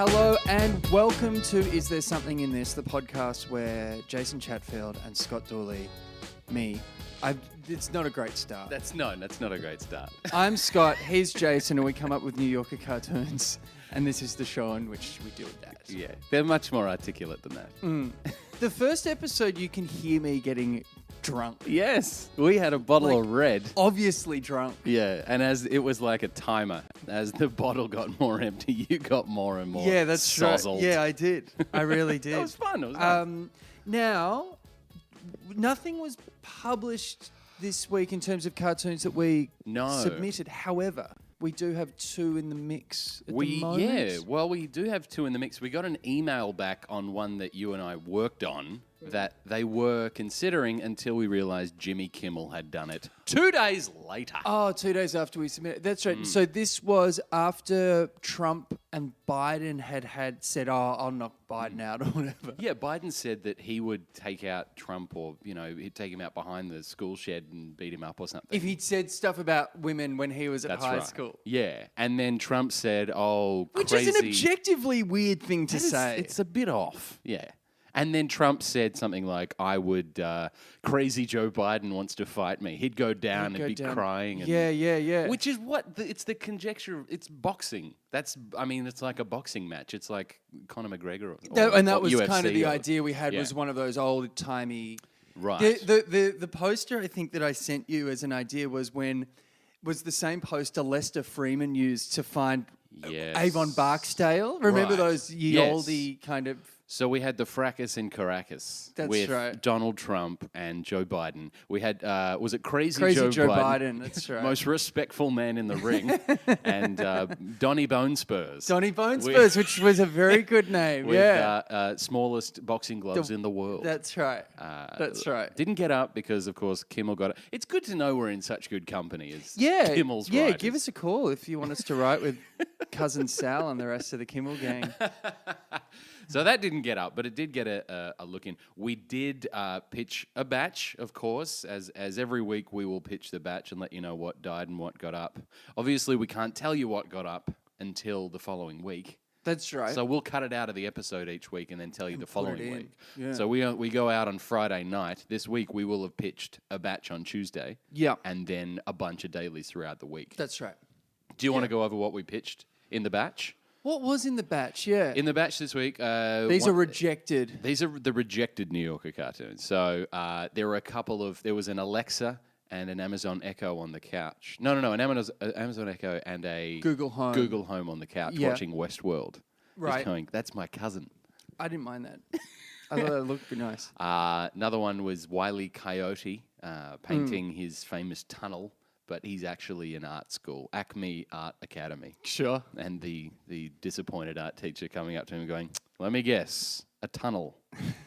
Hello and welcome to Is There Something in This, the podcast where Jason Chatfield and Scott Dooley, it's not a great start. That's not a great start. I'm Scott, he's Jason, and we come up with New Yorker cartoons, and this is the show in which we deal with that. Yeah, they're much more articulate than that. The first episode, you can hear me getting drunk. Yes, we had a bottle of red. Obviously drunk. Yeah, and as it was like a timer, as the bottle got more empty, you got more and more. Yeah, that's sozzled. right. Yeah, I did. I really did. It was fun. Now, nothing was published this week in terms of cartoons that we submitted. However, we do have two in the mix at the moment. Yeah, well, we do have two in the mix. We got an email back on one that you and I worked on that they were considering until we realized Jimmy Kimmel had done it 2 days later. Oh, 2 days after we submitted. That's right. So this was after Trump and Biden had said, I'll knock Biden out or whatever. Yeah, Biden said that he would take out Trump or, he'd take him out behind the school shed and beat him up or something. If he'd said stuff about women when he was at high school. Yeah. And then Trump said, Which crazy. is an objectively weird thing to say. It's a bit off. Yeah. And then Trump said something like, crazy Joe Biden wants to fight me. He'd go down and be crying. Yeah. Which is it's the conjecture, it's boxing. It's like a boxing match. It's like Conor McGregor. That was UFC kind of the idea we had was one of those old-timey... Right. The poster, I think, that I sent you as an idea was the same poster Lester Freeman used to find Avon Barksdale. Remember those oldie kind of... So we had the fracas in Caracas with Donald Trump and Joe Biden. We had, was it Crazy Joe Biden? That's right. Most respectful man in the ring. And Donnie Bone Spurs. Donnie Bone Spurs, which was a very good name. With smallest boxing gloves in the world. That's right. That's right. Didn't get up because, of course, Kimmel got it. It's good to know we're in such good company as Kimmel's Yeah, writers. give us a call if you want us to write with Cousin Sal and the rest of the Kimmel gang. So that didn't get up, but it did get a look in. We did pitch a batch, of course. As every week, we will pitch the batch and let you know what died and what got up. Obviously, we can't tell you what got up until the following week. That's right. So we'll cut it out of the episode each week and then tell you the following week. Yeah. So we go out on Friday night. This week, we will have pitched a batch on Tuesday. Yeah. And then a bunch of dailies throughout the week. That's right. Do you want to go over what we pitched in the batch? What was in the batch? Yeah. In the batch this week... These are rejected. These are the rejected New Yorker cartoons. So there were there was an Alexa and an Amazon Echo on the couch. No, an Amazon Echo and a Google Home on the couch watching Westworld. Right. Just going, that's my cousin. I didn't mind that. I thought that looked pretty nice. Another one was Wile E. Coyote painting his famous tunnel. But he's actually in art school, Acme Art Academy. Sure. And the disappointed art teacher coming up to him and going, let me guess, a tunnel.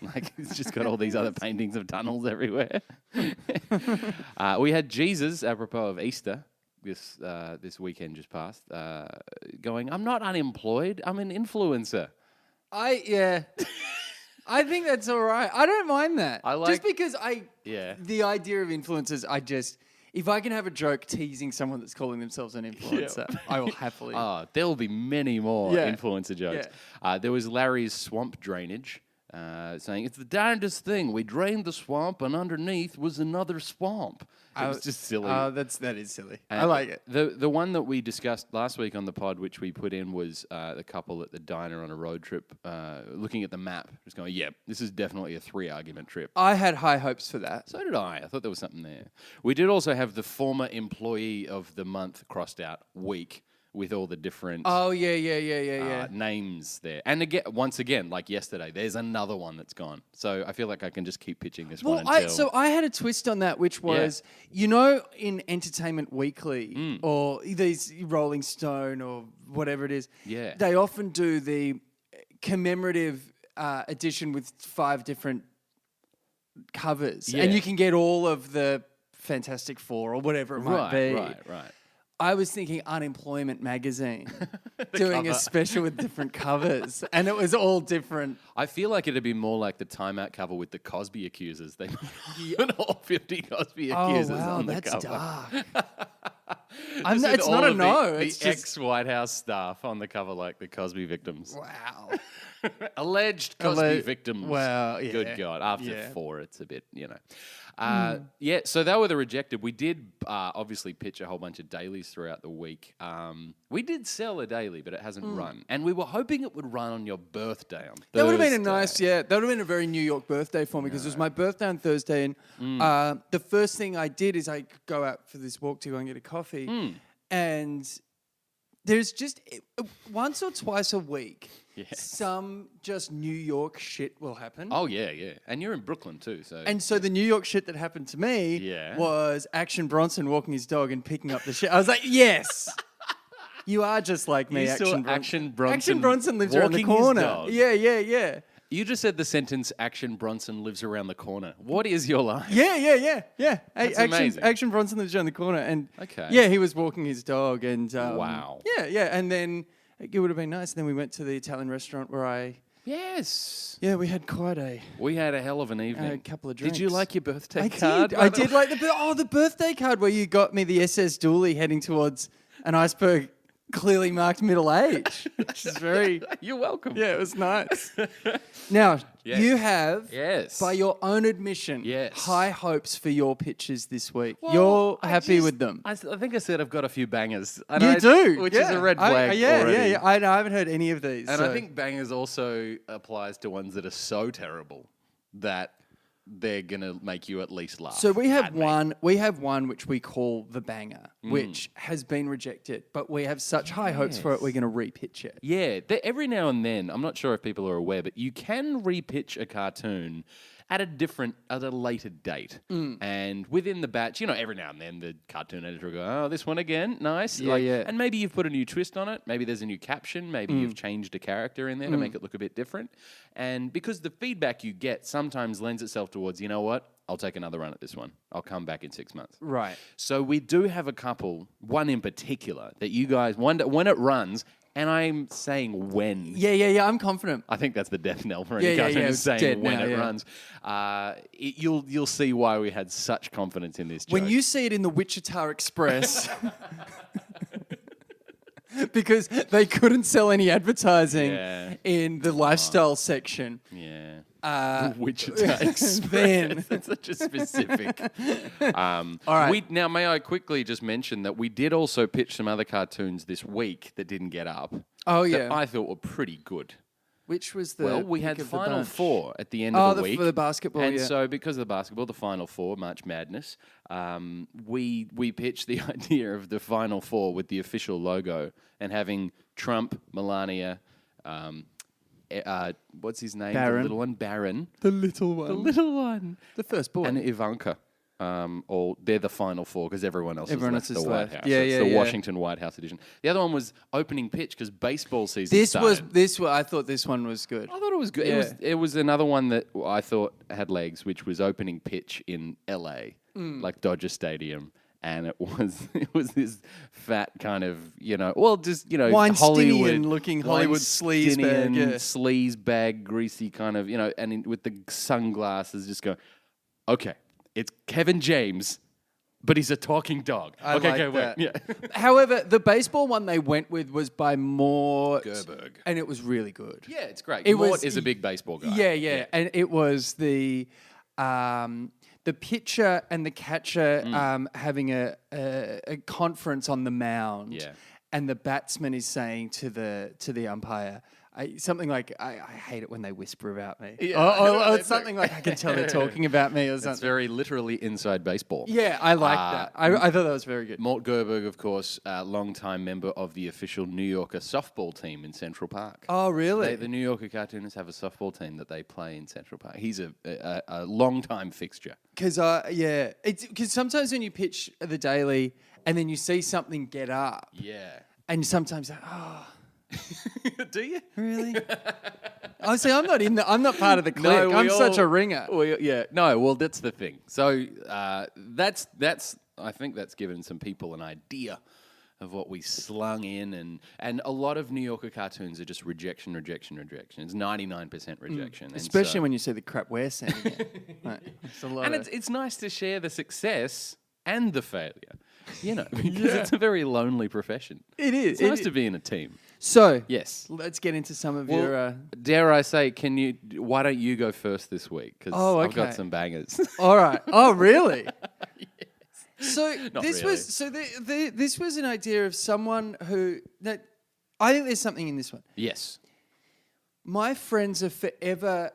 Like he's just got all these other paintings of tunnels everywhere. We had Jesus, apropos of Easter, this weekend just passed, going, I'm not unemployed, I'm an influencer. I think that's all right. I don't mind that. Just because the idea of influencers, if I can have a joke teasing someone that's calling themselves an influencer, I will happily. There will be many more influencer jokes. Yeah. There was Larry's swamp drainage, saying, it's the darndest thing. We drained the swamp and underneath was another swamp. It was just silly. That is silly. I like it. The one that we discussed last week on the pod, which we put in, was the couple at the diner on a road trip, looking at the map, just going, this is definitely a 3-argument trip. I had high hopes for that. So did I. I thought there was something there. We did also have the former employee of the month crossed out week with all the different names there. And again, once again, like yesterday, there's another one that's gone. So I feel like I can just keep pitching this one until... So I had a twist on that, which was, in Entertainment Weekly or these Rolling Stone or whatever it is, they often do the commemorative edition with 5 different covers. Yeah. And you can get all of the Fantastic Four or whatever it might be. Right. I was thinking Unemployment Magazine doing a special with different covers, and it was all different. I feel like it'd be more like the Time Out cover with the Cosby accusers. They put all 50 Cosby accusers on the cover. That's dark. It's not a no. It's the just ex-White House staff on the cover like the Cosby victims. wow. Alleged Cosby victims. Wow, yeah. Good God. After Yeah. 4, it's a bit, Yeah, so they were the rejected. We did obviously pitch a whole bunch of dailies throughout the week. We did sell a daily, but it hasn't run. And we were hoping it would run on your birthday on Thursday. That would have been that would have been a very New York birthday for me because it was my birthday on Thursday. And the first thing I did is I go out for this walk to go and get a coffee. And there's just once or twice a week, some just New York shit will happen. Oh, yeah. And you're in Brooklyn too. So the New York shit that happened to me was Action Bronson walking his dog and picking up the shit. I was like, yes. You are just like me, Action Bronson. Action Bronson lives around the corner. Yeah. You just said the sentence, Action Bronson lives around the corner. What is your life? Yeah. That's amazing. Action Bronson lives around the corner. And okay. Yeah, he was walking his dog. And wow. Yeah. And then it would have been nice. And then we went to the Italian restaurant where Yes. Yeah, we had quite a... We had a hell of an evening. A couple of drinks. Did you like your birthday card? I did like the birthday card where you got me the SS Dooley heading towards an iceberg clearly marked middle age, which is very... You're welcome. Yeah, it was nice. Now, you have, by your own admission, high hopes for your pitches this week. Well, you're happy with them. I think I said I've got a few bangers. You do? Which is a red flag already. Yeah. I haven't heard any of these. And I think bangers also applies to ones that are so terrible that they're going to make you at least laugh. So we have one which we call the banger, which has been rejected, but we have such high hopes for it, we're going to repitch it. Yeah, every now and then, I'm not sure if people are aware, but you can repitch a cartoon at a later date. And within the batch, every now and then the cartoon editor will go, oh, this one again, nice. And maybe you've put a new twist on it. Maybe there's a new caption. Maybe you've changed a character in there to make it look a bit different. And because the feedback you get sometimes lends itself towards, you know what? I'll take another run at this one. I'll come back in 6 months. Right. So we do have a couple, one in particular, that you guys wonder when it runs. And I'm saying when. Yeah. I'm confident. I think that's the death knell for any cartoon saying when it runs. You'll see why we had such confidence in this joke. When you see it in the Wichita Express, because they couldn't sell any advertising in the lifestyle section. Yeah. Wichita Express. That's such a specific. All right. Now, may I quickly just mention that we did also pitch some other cartoons this week that didn't get up. Oh, that I thought were pretty good. Which was the... Well, we had Final Four at the end of the week. For the basketball, And so because of the basketball, the Final Four, March Madness, we pitched the idea of the Final Four with the official logo and having Trump, Melania... what's his name? Barron. The little one, Barron. The little one. The little one. The first boy. And Ivanka. They're the Final Four because everyone else is the White House. Yeah, it's the Washington White House edition. The other one was opening pitch because baseball season started. I thought this one was good. I thought it was good. Yeah. It was another one that I thought had legs, which was opening pitch in LA, like Dodger Stadium. And it was this fat kind of, Weinsteinian-looking Hollywood sleaze bag, greasy kind of, with the sunglasses, just go, okay, it's Kevin James, but he's a talking dog. Wait. Yeah. However, the baseball one they went with was by Mort Gerberg. And it was really good. Yeah, it's great. Mort is a big baseball guy. Yeah. And it was the pitcher and the catcher having a conference on the mound. Yeah. And the batsman is saying to the umpire, something like, I hate it when they whisper about me. Yeah. Or something like, I can tell they're talking about me or something. It's very literally inside baseball. Yeah, I like that. I thought that was very good. Mort Gerberg, of course, long-time member of the official New Yorker softball team in Central Park. Oh, really? The New Yorker cartoonists have a softball team that they play in Central Park. He's a long-time fixture. Because sometimes when you pitch the daily and then you see something get up. Yeah. And sometimes, do you really? Honestly, I'm not part of the clique. I'm such a ringer. That's the thing. So that's I think that's given some people an idea of what we slung in, and a lot of New Yorker cartoons are just rejection. It's 99% rejection, especially when you see the crap we're sending. It's a lot. And it's nice to share the success and the failure. You know, because it's a very lonely profession. It is. It's nice to be in a team. So, yes, let's get into some of your... dare I say, why don't you go first this week? Because I've got some bangers. All right. Oh, really? Yes. So Not this really. was this was an idea of someone who... No, I think there's something in this one. Yes. My friends are forever,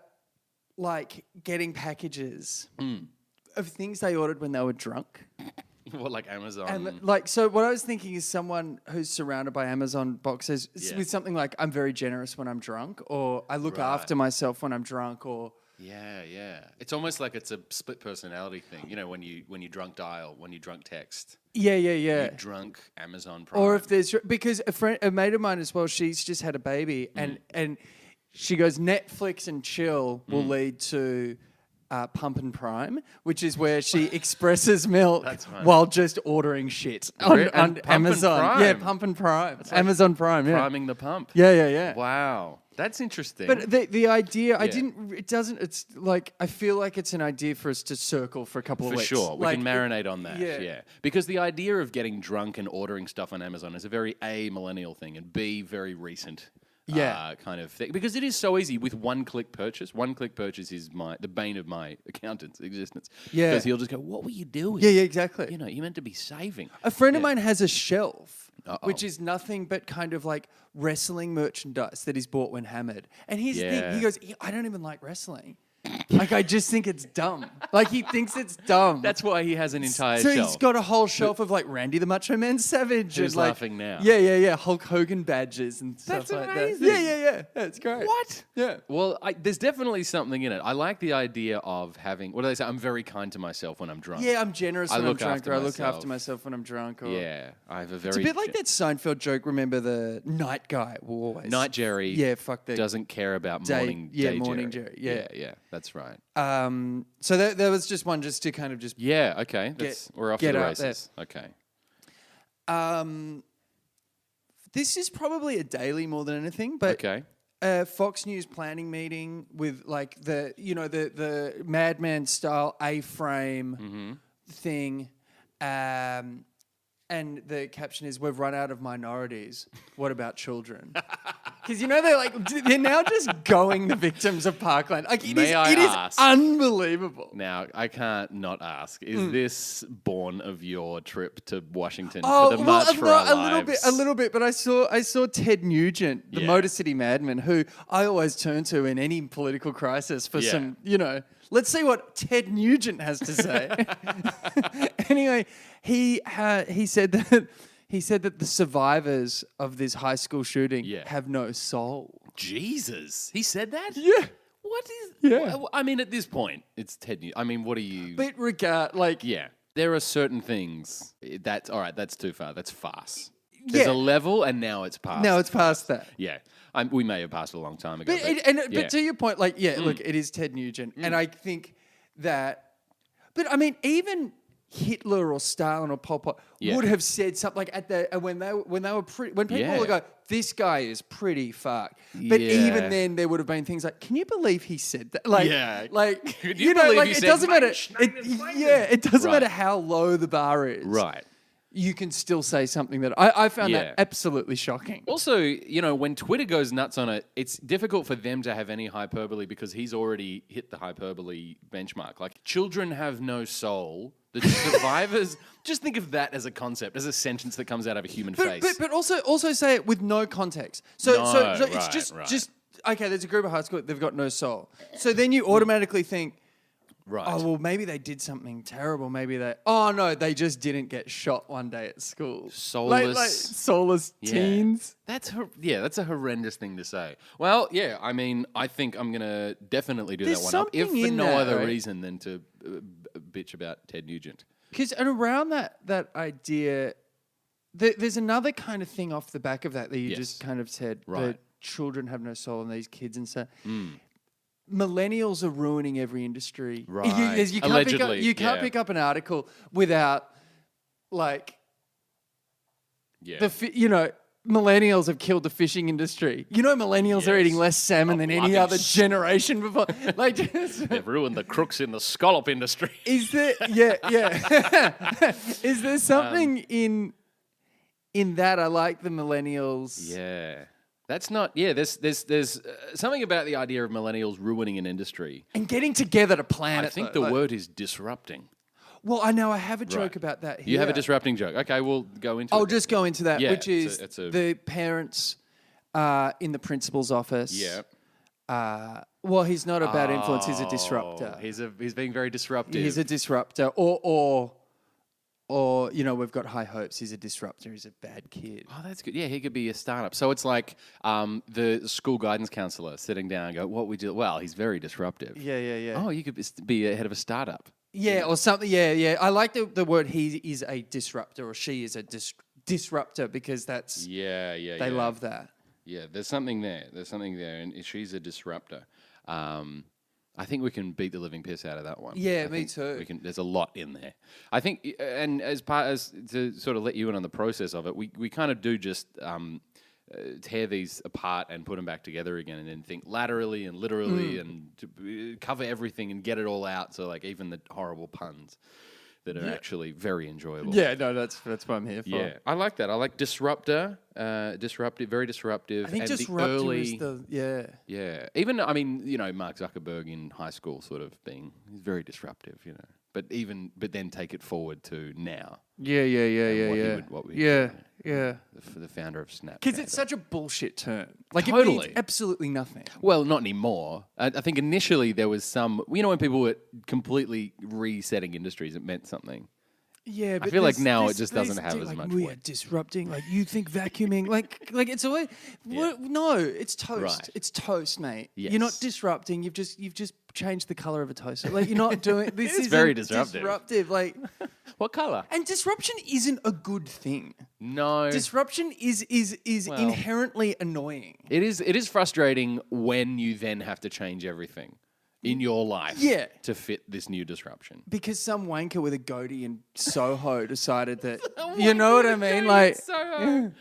like, getting packages of things they ordered when they were drunk. What, like Amazon? And so what I was thinking is someone who's surrounded by Amazon boxes with something like, I'm very generous when I'm drunk, or I look after myself when I'm drunk, or... Yeah. It's almost like it's a split personality thing. You know, when you drunk dial, when you drunk text. Yeah. You drunk Amazon Prime. Or if there's... Because a mate of mine as well, she's just had a baby, and she goes, Netflix and chill will lead to... Pump and Prime, which is where she expresses milk while just ordering shit on Amazon. Prime. Yeah, Pump and Prime. Like Amazon Prime, yeah. Priming the pump. Yeah. Wow. That's interesting. But the idea, it's like, I feel like it's an idea for us to circle for a couple of weeks. For sure. We can marinate on that. Yeah. Because the idea of getting drunk and ordering stuff on Amazon is a very A, millennial thing, and B, very recent. Kind of thing. Because it is so easy with one-click purchase. One-click purchase is the bane of my accountant's existence. Yeah. Because he'll just go, what were you doing? Yeah, exactly. You know, you meant to be saving. A friend of mine has a shelf, which is nothing but kind of like wrestling merchandise that he's bought when hammered. And here's the thing, he goes, I don't even like wrestling. Like, I just think it's dumb. Like, he thinks it's dumb. That's why he has an entire shelf. So he's got a whole shelf of, like, Randy the Macho Man Savage. Who's and, like, laughing now? Yeah. Hulk Hogan badges and stuff That's like amazing. that. Yeah. It's great. What? Yeah. Well, there's definitely something in it. I like the idea of having, what do they say? I'm very kind to myself when I'm drunk. Yeah, I'm generous when I'm drunk, or I look myself. after myself when I'm drunk. Or I have a very... It's a bit like that Seinfeld joke, remember the night guy will always... Night Jerry. Yeah, fuck that. Doesn't care about morning Jerry. Yeah, that's right. So there was just one just to kind of just... Yeah, okay. We're off to the races. Okay. This is probably a daily more than anything, but a Fox News planning meeting with like the Madman style A-frame thing, and the caption is, "We've run out of minorities. What about children?" Because they're now just going the victims of Parkland. Like it is unbelievable. Now I can't not ask: is this born of your trip to Washington for the March for Our Lives? A little bit. But I saw Ted Nugent, the Motor City Madman, who I always turn to in any political crisis for some, Let's see what Ted Nugent has to say. Anyway, he said that the survivors of this high school shooting have no soul. Jesus, he said that? Yeah. What is? Yeah. I mean, at this point, it's Ted Nugent. I mean, what are you? But there are certain things. That's all right. That's too far. That's farce. There's a level, and now it's past. Now it's past that. Yeah. We may have passed it a long time ago. But to your point, look, it is Ted Nugent. And I think that... But, I mean, even Hitler or Stalin or Pol Pot would have said something like when people would go, this guy is pretty fucked. But even then, there would have been things like, can you believe he said that? It doesn't matter. It doesn't matter how low the bar is. Right. You can still say something that I found that absolutely shocking. Also, when Twitter goes nuts on it, it's difficult for them to have any hyperbole because he's already hit the hyperbole benchmark. Like, children have no soul. The survivors, just think of that as a concept, as a sentence that comes out of a human face. But also say it with no context. So it's just okay, there's a group of high school, they've got no soul. So then you automatically think, right. Oh, well, maybe they did something terrible. Maybe they just didn't get shot one day at school. Soulless teens. That's a horrendous thing to say. Well, yeah, I mean, I think I'm going to definitely do that one up, if for no other reason than to bitch about Ted Nugent. Because around that idea, there's another kind of thing off the back of that you just kind of said, that children have no soul and these kids and so... Millennials are ruining every industry. Right. You can't pick up an article without, millennials have killed the fishing industry. You know, millennials are eating less salmon than any other generation before. Like, they've ruined the crooks in the scallop industry. Is there? Yeah. Is there something in that? I like the millennials. Yeah. That's not. Yeah, there's something about the idea of millennials ruining an industry and getting together to plan it. I think the word is disrupting. Well, I know I have a joke about that here. You have a disrupting joke. Okay, we'll go into it. I'll just go into that, which is it's the parents in the principal's office. Yeah. Well, he's not a bad influence. He's a disruptor. He's being very disruptive. He's a disruptor. Or, you know, we've got high hopes. He's a disruptor. He's a bad kid. Oh, that's good. Yeah, he could be a startup. So it's like the school guidance counselor sitting down and go, what we do? Well, he's very disruptive. Yeah. Oh, you could be a head of a startup. Yeah, or something. Yeah. I like the word he is a disruptor or she is a disruptor because that's... They love that. Yeah, there's something there. And she's a disruptor. I think we can beat the living piss out of that one. Yeah, me too. There's a lot in there. I think, and as to sort of let you in on the process of it, we kind of do just tear these apart and put them back together again, and then think laterally and literally and to cover everything and get it all out. So like even the horrible puns that are actually very enjoyable. Yeah, no, that's what I'm here for. Yeah, I like that. I like disruptor, disruptive, very disruptive. I think and disruptor is Yeah. Even, I mean, you know, Mark Zuckerberg in high school sort of he's very disruptive, you know. But then take it forward to now. Yeah. The founder of Snapchat. Because it's such a bullshit term. Like Totally. it means absolutely nothing. Well, not anymore. I think initially there was some, you know, when people were completely resetting industries, it meant something. Yeah, but I feel like now it just doesn't have as much we weight. are disrupting. Like you think vacuuming, like it's always no, it's toast. Right. It's toast, mate. Yes. You're not disrupting. You've just changed the color of a toaster. Like you're not doing this. It's very disruptive. Like What color? and disruption isn't a good thing. No. Disruption is inherently annoying. It is frustrating when you then have to change everything in your life to fit this new disruption. Because some wanker with a goatee in Soho decided that, you know what I mean? Like, Soho.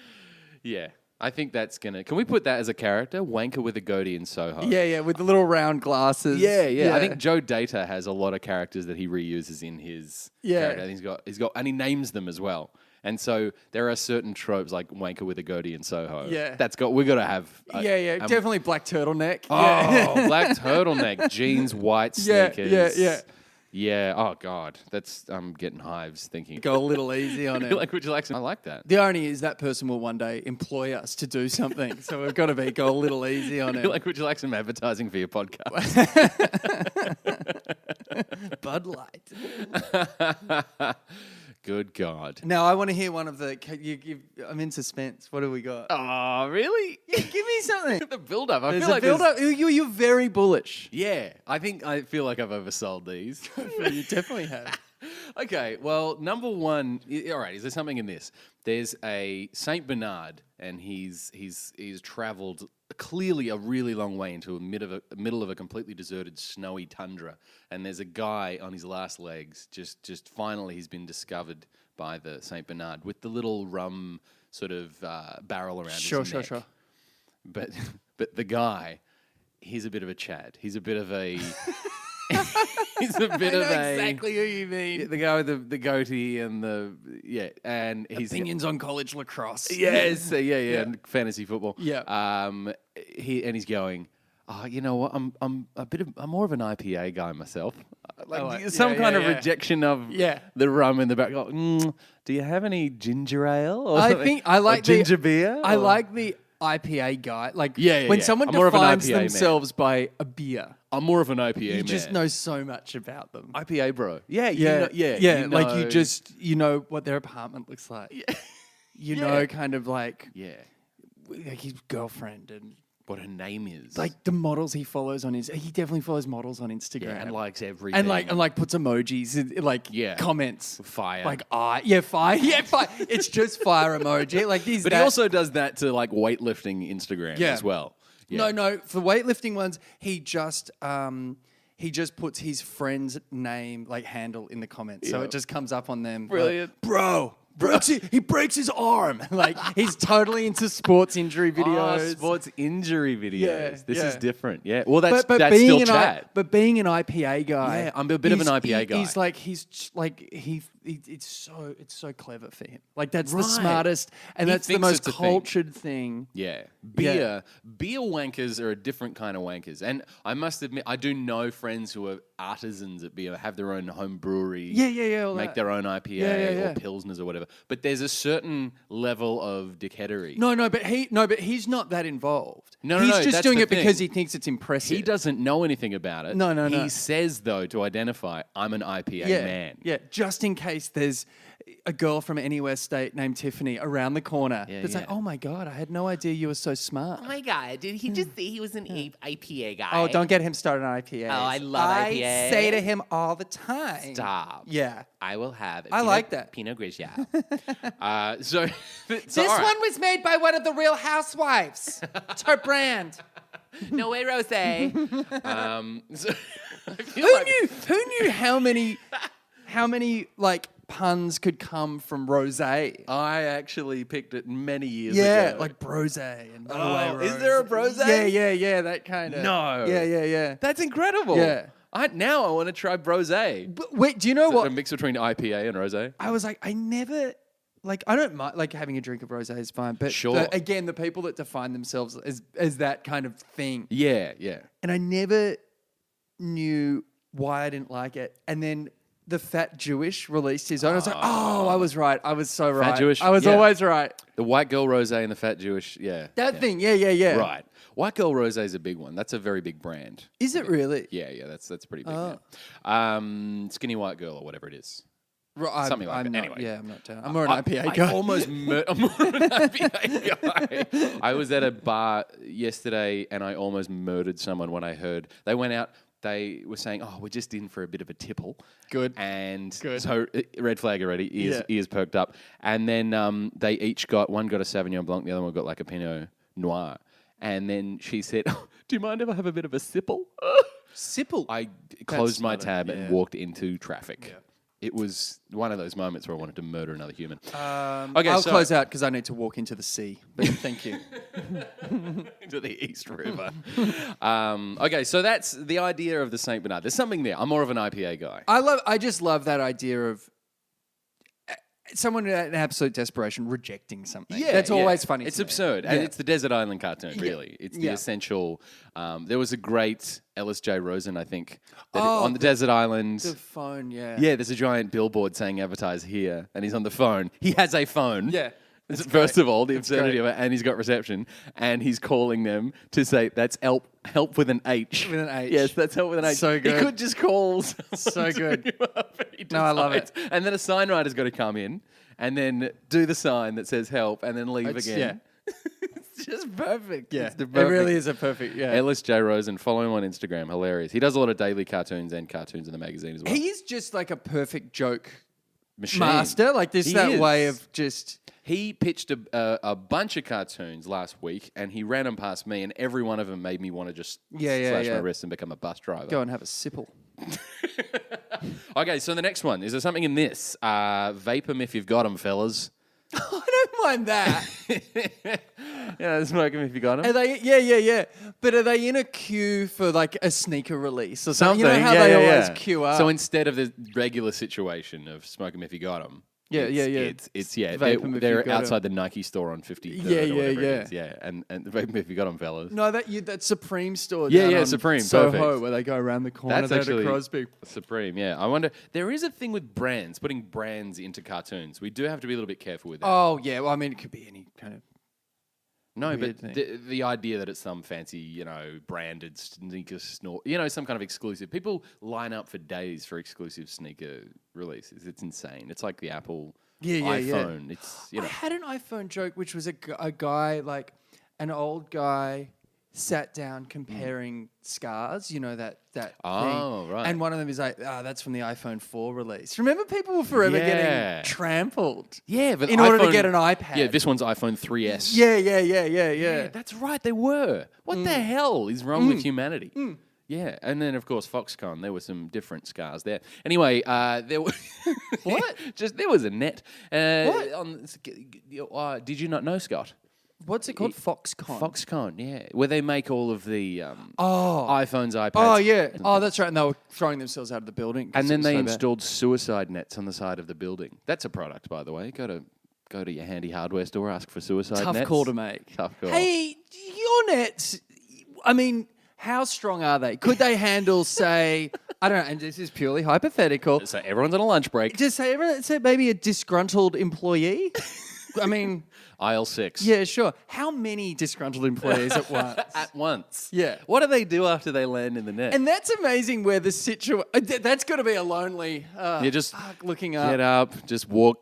Yeah. I think that's going to... Can we put that as a character? Wanker with a goatee in Soho. Yeah, with the little round glasses. Yeah. I think Joe Data has a lot of characters that he reuses in his character. And he's got, and he names them as well. And so there are certain tropes like wanker with a goatee in Soho. Yeah. We've got to have... definitely black turtleneck. Oh, black turtleneck, jeans, white sneakers. Yeah. Yeah, oh God, I'm getting hives thinking. Go a little easy on it. Would you like some? I like that. The irony is that person will one day employ us to do something, so we've got to go a little easy on it. Would you like some advertising for your podcast? Bud Light. Good God. Now I want to hear one of the. I'm in suspense. What do we got? Oh, really? Yeah, give me something. The build-up. There's a build-up. You're very bullish. Yeah, I feel like I've oversold these. You definitely have. Okay, well, number one. All right, is there something in this? There's a Saint Bernard, and he's travelled clearly a really long way into the middle of a completely deserted snowy tundra, and there's a guy on his last legs. Just finally, he's been discovered by the Saint Bernard with the little rum sort of barrel around his neck. Sure. But the guy, he's a bit of a Chad. He's a bit of a. He's a bit of a... exactly who you mean. The guy with the goatee and and he's... Opinions on college lacrosse. Yes, and fantasy football. Yeah. He's going, you know what, I'm more of an IPA guy myself. Some kind of rejection of the rum in the back. Do you have any ginger ale? Or I think I like the ginger beer. I like the IPA guy. Like when someone I'm more of an defines IPA themselves by a beer. I'm more of an IPA man. You just know so much about them. IPA bro. Yeah. Like you know what their apartment looks like. Yeah. You know, kind of like his girlfriend and what her name is. Like the models he follows on he definitely follows models on Instagram. Yeah, and likes everything. And like puts emojis in comments. Fire. Like fire. Yeah, fire. It's just fire emoji. Like these. But he also does that to like weightlifting Instagram as well. Yeah. No. For weightlifting ones, he just puts his friend's name, like handle, in the comments, so it just comes up on them. Brilliant, like, bro. he breaks his arm. Like, he's totally into sports injury videos. Oh, sports injury videos. Yeah, This yeah. is different. Yeah. Well, that's being still an chat. But being an IPA guy, Yeah, I'm a bit of an IPA guy. It's so clever for him. Like, that's the Right. smartest, and He that's the thinks most it's a thing. cultured thing. Yeah. Beer wankers are a different kind of wankers. And I must admit, I do know friends who are artisans at beer, have their own home brewery. Yeah. all Make that. their own IPA Yeah. or Pilsners or whatever. But there's a certain level of dickheadery. No, but he's not that involved. No, he's no, just that's doing the it because thing. he thinks it's impressive. He doesn't know anything about it. No. He says, though, to identify, I'm an IPA man. Yeah, just in case there's a girl from anywhere state named Tiffany around the corner. Yeah, that's like, oh my God, I had no idea you were so smart. Oh my God, did he just say he was an IPA guy? Oh, don't get him started on IPAs. Oh, I love IPA. I say to him all the time. Stop. Yeah. I will have I like that. Pinot Grigio. So This one was made by one of the Real Housewives. It's her brand. No way, Rosé. So I feel Who like- knew how many like puns could come from rosé? I actually picked it many years Yeah, ago. like brose and no Oh, way is there a rose. brose? Yeah, that kind of. No. Yeah. That's incredible. Yeah. Now I want to try brosé. But wait, do you know A what? mix between IPA and rosé. I was like, I never. Like, I don't mind, like, having a drink of rosé is fine. But Sure. again, the people that define themselves as that kind of thing. Yeah. And I never knew why I didn't like it. And then the Fat Jewish released his own. I was like, oh, I was right. I was so right. Jewish, I was yeah. always right. The white girl rosé and the fat Jewish. Yeah. That thing, yeah. Right. White girl rosé is a big one. That's a very big brand. Is it really? Yeah. That's pretty big. Oh. Yeah. Skinny white girl or whatever it is. Right, Something like I'm that. not, Anyway. Yeah, I'm not down. I'm more an IPA guy. I'm more an IPA guy. I was at a bar yesterday and I almost murdered someone when I heard they went out. They were saying, "Oh, we're just in for a bit of a tipple." Good. And Good. so red flag already. Ears perked up. And then they each one got a Sauvignon Blanc, the other one got like a Pinot Noir. And then she said, "Oh, do you mind if I have a bit of a sipple?" Sipple. I closed my not a- tab yeah. and walked into traffic. It was one of those moments where I wanted to murder another human. I'll close out because I need to walk into the sea. But thank you. Into the East River. Okay, so that's the idea of the Saint Bernard. There's something there. I'm more of an IPA guy. I just love that idea of someone in absolute desperation rejecting something. That's always funny. It's to me. absurd. Yeah. And it's the Desert Island cartoon, really. It's the Yeah. essential. There was a great Ellis J. Rosen, I think, that Oh, on the Desert Island. The phone, yeah. Yeah, there's a giant billboard saying advertise here, and he's on the phone. He has a phone. Yeah. First of all, the absurdity great. of it, and he's got reception, and he's calling them to say that's help with an H. With an H. Yes, that's help with an H. So good. He could just call. So good. He No, I love decides. And then a sign writer's got to come in and then do the sign that says help, and then leave again. Yeah. It's just perfect. Yeah. It's the It really is a perfect, yeah. Ellis J. Rosen, follow him on Instagram. Hilarious. He does a lot of daily cartoons and cartoons in the magazine as well. He is just like a perfect joke Machine. master. Like there's He that is. way of just... He pitched a bunch of cartoons last week, and he ran them past me, and every one of them made me want to just slash my wrist and become a bus driver. Go and have a sipple. Okay, so the next one. Is there something in this? Vape 'em if you've got 'em, fellas. I don't mind that. Yeah, smoke 'em if you got 'em. Are they? Yeah. But are they in a queue for like a sneaker release or something? Something. You know how yeah, they yeah, always yeah. queue up. So instead of the regular situation of smoke 'em if you got 'em. Yeah. It's yeah. Vape 'em if They're you got 'em. outside the Nike store on 50. Yeah. Yeah, and vape 'em if you got 'em, fellas. No, that Supreme store. Yeah, down yeah, on Supreme, Soho, perfect. where they go around the corner. That's there actually to Crosby. Supreme. Yeah, I wonder. There is a thing with brands, putting brands into cartoons. We do have to be a little bit careful with that. Oh yeah. Well, I mean, it could be any kind of. No, Weird but thing. the idea that it's some fancy, branded sneaker snort, some kind of exclusive. People line up for days for exclusive sneaker releases. It's insane. It's like the Apple iPhone. It's I had an iPhone joke, which was a guy, like an old guy, sat down comparing scars. You know that Oh, thing. right. And one of them is like, that's from the iPhone 4 release. Remember, people were forever Yeah. getting trampled. yeah, but in order to iPhone- get an iPad. Yeah, this one's iPhone 3S. Yeah. Yeah, that's right. They were. What the hell is wrong with humanity? Yeah, and then of course Foxconn. There were some different scars there. Anyway, there was What? Just there was a net. What? Did you not know, Scott? What's it called? Foxconn. Foxconn, yeah, where they make all of the Oh. iPhones, iPads. Oh, yeah. Oh, that's right. And they were throwing themselves out of the building. 'cause And then it was they so bad. installed suicide nets on the side of the building. That's a product, by the way. Go to your handy hardware store, ask for suicide nets. Tough call to make. Tough call. Hey, your nets, I mean, how strong are they? Could they handle, say, I don't know, and this is purely hypothetical, So everyone's on a lunch break. just say maybe a disgruntled employee? I mean, Aisle 6. yeah, sure. How many disgruntled employees at once? At once. Yeah. What do they do after they land in the net? And that's amazing where the situation, that's got to be a lonely, just looking up. get up, just walk,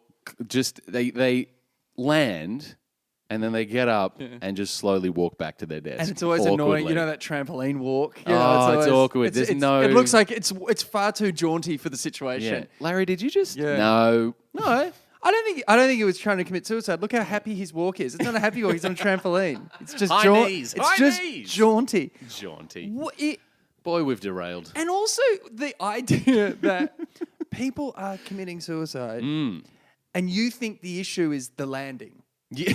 they land, and then they get up and just slowly walk back to their desk. And it's always annoying. awkwardly. You know that trampoline walk? You Oh, know, it's awkward. There's no- It looks like it's far too jaunty for the situation. Yeah. Larry, did you just? Yeah. No. No, I don't think he was trying to commit suicide. Look how happy his walk is. It's not a happy walk. He's on a trampoline. It's just High knees. It's High just knees. jaunty. Jaunty. What Boy, we've derailed. and also the idea that people are committing suicide, Mm. and you think the issue is the landing. Yeah.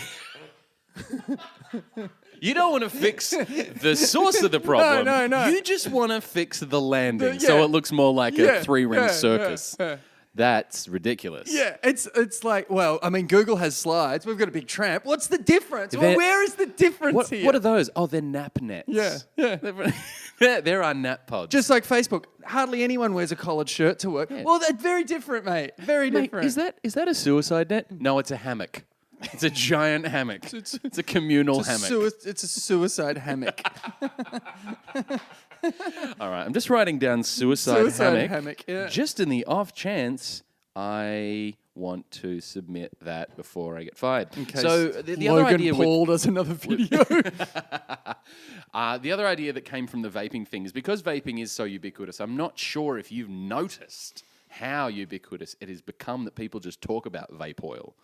You don't want to fix the source of the problem. No. You just want to fix the landing Yeah. so it looks more like Yeah, a three-ring yeah, circus. yeah. That's ridiculous. Yeah, it's like, well, I mean, Google has slides. We've got a big tramp. What's the difference? Well, They're- where is the difference here? What are those? Oh, they're nap nets. Yeah. There are nap pods. Just like Facebook, hardly anyone wears a collared shirt to work. Well, that's very different, mate. Very Mate, different. is that a suicide net? No, it's a hammock. It's a giant hammock. It's a communal hammock. It's a suicide hammock. All right, I'm just writing down suicide hammock, yeah. just in the off chance I want to submit that before I get fired. So the other Logan idea Paul does another video. the other idea that came from the vaping thing is because vaping is so ubiquitous, I'm not sure if you've noticed how ubiquitous it has become that people just talk about vape oil.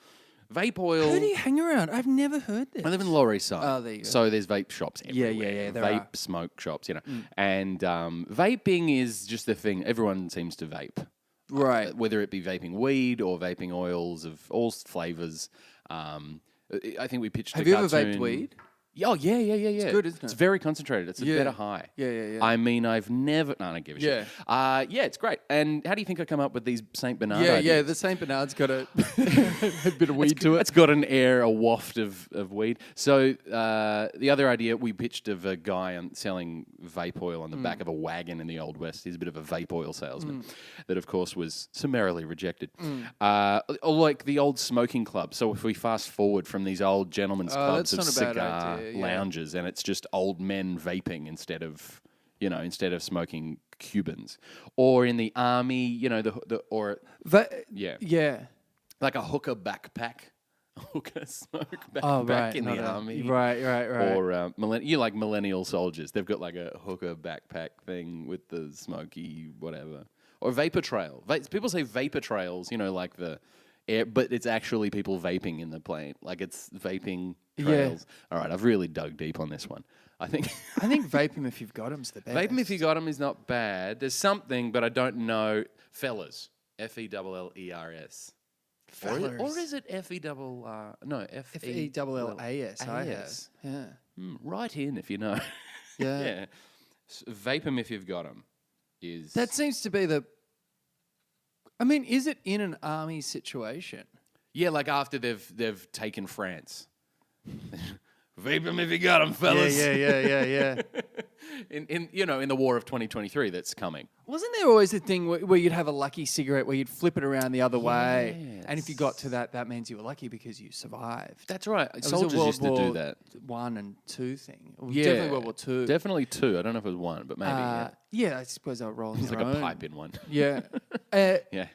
Vape oil. Who do you hang around? I've never heard this. I live in the Lower East Side. Oh, there you go. So there's vape shops Yeah, everywhere. there vape are. smoke shops, you know. And vaping is just the thing. Everyone seems to vape. Right. Whether it be vaping weed or vaping oils of all flavors. I think we pitched Have the you ever cartoon. vaped weed? Oh, yeah. It's good, isn't it? It's very concentrated. It's a Yeah. better high. Yeah. I mean, I've never... No, I don't give a shit. Yeah, it's great. And how do you think I come up with these St. Bernard Yeah, ideas? the St. Bernard's got a bit of weed to it. It's got an air, a waft of weed. So the other idea we pitched of a guy selling vape oil on the back of a wagon in the Old West. He's a bit of a vape oil salesman that, of course, was summarily rejected. Or like the old smoking club. So if we fast forward from these old gentlemen's clubs that's of not a bad cigar idea, yeah. lounges, and it's just old men vaping instead of smoking Cubans, or in the army, Yeah. like a hooker backpack, hooker smoke backpack Oh, right. in not the a- army, Right. or like millennial soldiers. They've got like a hooker backpack thing with the smoky whatever, or vapor trail. People say vapor trails, like the air, but it's actually people vaping in the plane, like it's vaping trails. All right, I've really dug deep on this one. I think Vape 'em if you've got 'em's the best. vape 'em if you got 'em is not bad. There's something, but I don't know. Fellas, Fellers. Or is it F-E-double-R? No, F-E-double-L-A-S. I have. Yeah. Write in if you know. Yeah. Yeah. Vape 'em if you've got 'em is... That seems to be the... I mean, is it in an army situation? Yeah, like after they've taken France. Vape 'em if you got 'em, fellas. Yeah. in the war of 2023 that's coming. Wasn't there always a thing where you'd have a lucky cigarette where you'd flip it around the other way, and if you got to that means you were lucky because you survived. That's right. It was a Soldiers World used to do War that. I and II thing. It was Yeah, definitely World War II. Definitely 2. I don't know if it was 1, but maybe. Yeah, I suppose they were rolling It's their like a own. pipe in one. Yeah. Yeah.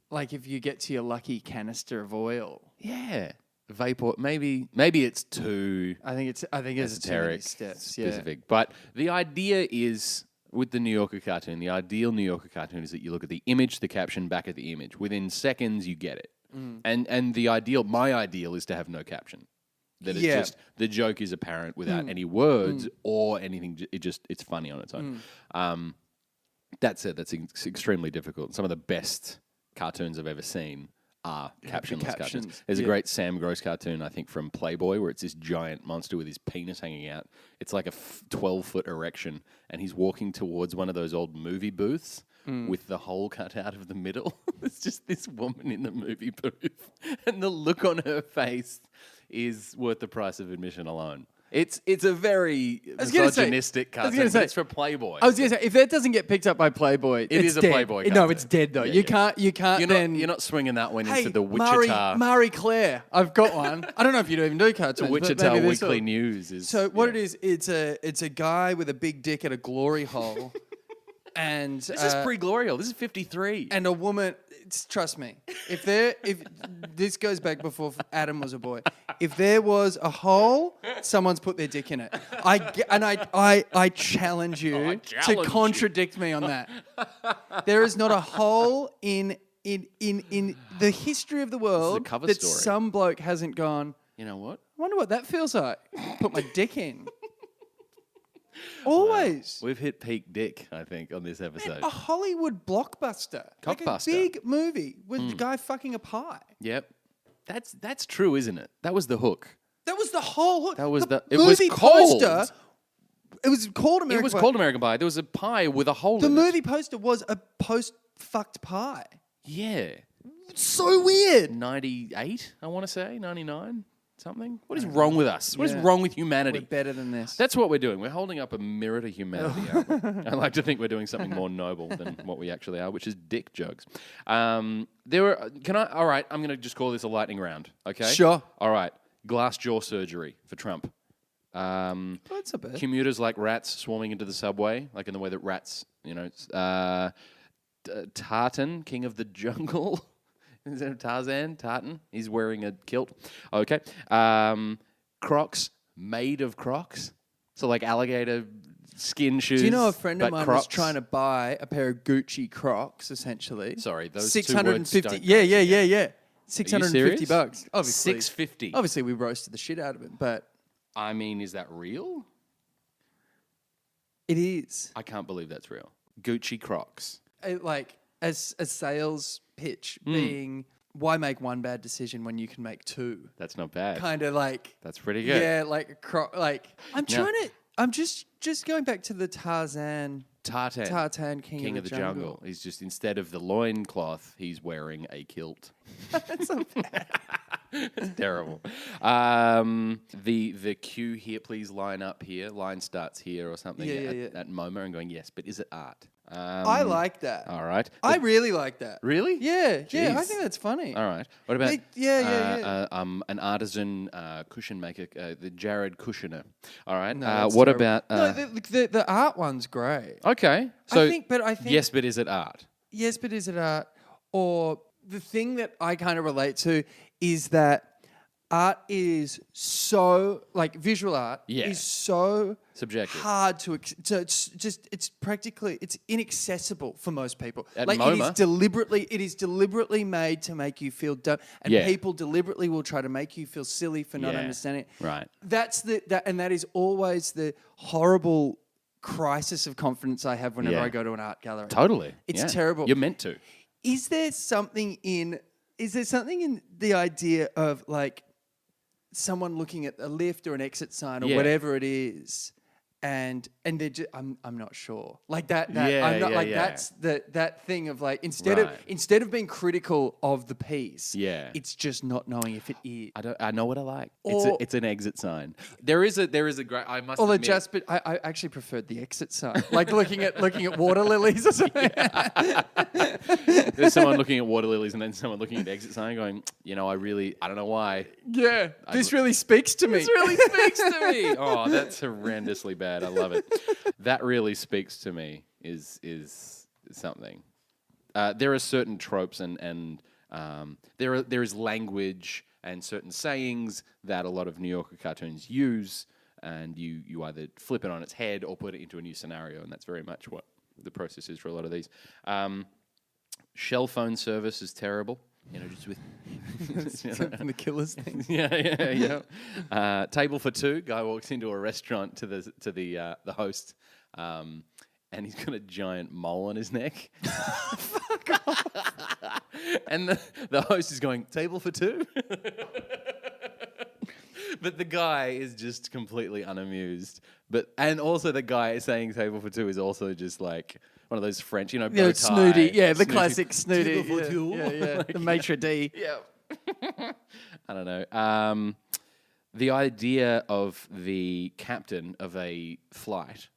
Like if you get to your lucky canister of oil. Yeah. Vapor. Maybe it's too I think it's too many esoteric, steps. Yeah. specific. But the idea is, with the New Yorker cartoon, the ideal New Yorker cartoon is that you look at the image, the caption, back at the image. Within seconds, you get it. And my ideal is to have no caption. That it's just the joke is apparent without any words or anything. It's funny on its own. That said, that's extremely difficult. Some of the best cartoons I've ever seen are captionless cartoons. There's a great Sam Gross cartoon, I think, from Playboy, where it's this giant monster with his penis hanging out. It's like a 12-foot erection, and he's walking towards one of those old movie booths with the hole cut out of the middle. It's just this woman in the movie booth, and the look on her face is worth the price of admission alone. It's a very misogynistic cartoon. It's for Playboy. I was going to say, if that doesn't get picked up by Playboy, it is a dead. Playboy cartoon. No, it's dead though. You can't. You're not swinging that one into the Wichita. Marie Claire. I've got one. I don't know if you even do cartoons. The Wichita Weekly News is. So what it is, it's a guy with a big dick at a glory hole, and this is pre-glory hole. This is 53. And a woman. Trust me, if this goes back before Adam was a boy, if there was a hole, someone's put their dick in it. I challenge you to contradict me on that. There is not a hole in the history of the world that some bloke hasn't gone. You know what? I wonder what that feels like. Put my dick in. Always. We've hit peak dick, I think, on this episode. A Hollywood blockbuster. Like a big movie with the guy fucking a pie. Yep. That's true, isn't it? That was the hook. That was the whole hook. That was it was called. Poster, it was called American Pie. It was called American Pie. There was a pie with a hole in it. The movie poster was a post-fucked pie. Yeah. So weird. 98, I want to say. 99. Something? What is wrong with us? What is wrong with humanity? We're better than this. That's what we're doing. We're holding up a mirror to humanity, aren't we? I like to think we're doing something more noble than what we actually are, which is dick jokes. All right, I'm going to just call this a lightning round, okay? Sure. All right, glass jaw surgery for Trump. That's a bit. Commuters like rats swarming into the subway, like in the way that rats, Tartan, king of the jungle. Is that Tartan? He's wearing a kilt. Okay. Crocs, made of Crocs. So like alligator skin shoes. Do you know a friend of mine Crocs? was trying to buy a pair of Gucci Crocs, essentially? Sorry, those 650. 2 words Yeah. $650. Obviously. $650. Obviously, we roasted the shit out of it, but I mean, is that real? it is. I can't believe that's real. Gucci Crocs. As a sales pitch being, why make one bad decision when you can make two? That's not bad. Kind of like. That's pretty good. Yeah, I'm just going back to the Tartan King of the Jungle. He's just, instead of the loincloth, he's wearing a kilt. That's not bad. It's terrible. The cue here, please line up here. Line starts here or something at MoMA and going, yes, but is it art? I like that. All right. I really like that. Really? Yeah. Jeez. Yeah, I think that's funny. All right. What about an artisan cushion maker, the Jared Kushner? All right. No, what about... the art one's great. Okay. So I think yes, but is it art? Yes, but is it art? Or the thing that I kind of relate to is that art is so, visual art is so subjective, hard to it's practically, it's inaccessible for most people. At MoMA. It is deliberately made to make you feel dumb, and people deliberately will try to make you feel silly for not understanding it. Right. That is always the horrible crisis of confidence I have whenever I go to an art gallery. Totally. It's terrible. You're meant to. Is there something in the idea of someone looking at a lift or an exit sign or whatever it is, and they're just, I'm not sure. That's that thing of instead of being critical of the piece, it's just not knowing if it is. I know what I like. It's an exit sign. There is a great. I must admit. But I actually preferred the exit sign, looking at water lilies or something. There's someone looking at water lilies and then someone looking at the exit sign going, I don't know why. Yeah, this really speaks to me. This really speaks to me. Oh, that's horrendously bad. I love it. That really speaks to me is something. There are certain tropes and there is language and certain sayings that a lot of New Yorker cartoons use, and you either flip it on its head or put it into a new scenario, and that's very much what the process is for a lot of these. Shell phone service is terrible. Just with From the Killers thing. yeah. Table for two. Guy walks into a restaurant to the host, and he's got a giant mole on his neck. Fuck off. And the host is going, table for two? But the guy is just completely unamused. And also the guy saying table for two is also just like one of those French, bow tie. Snooty. Yeah, the classic snooty. Table for two. Yeah. The maitre d'. Yeah. I don't know. The idea of the captain of a flight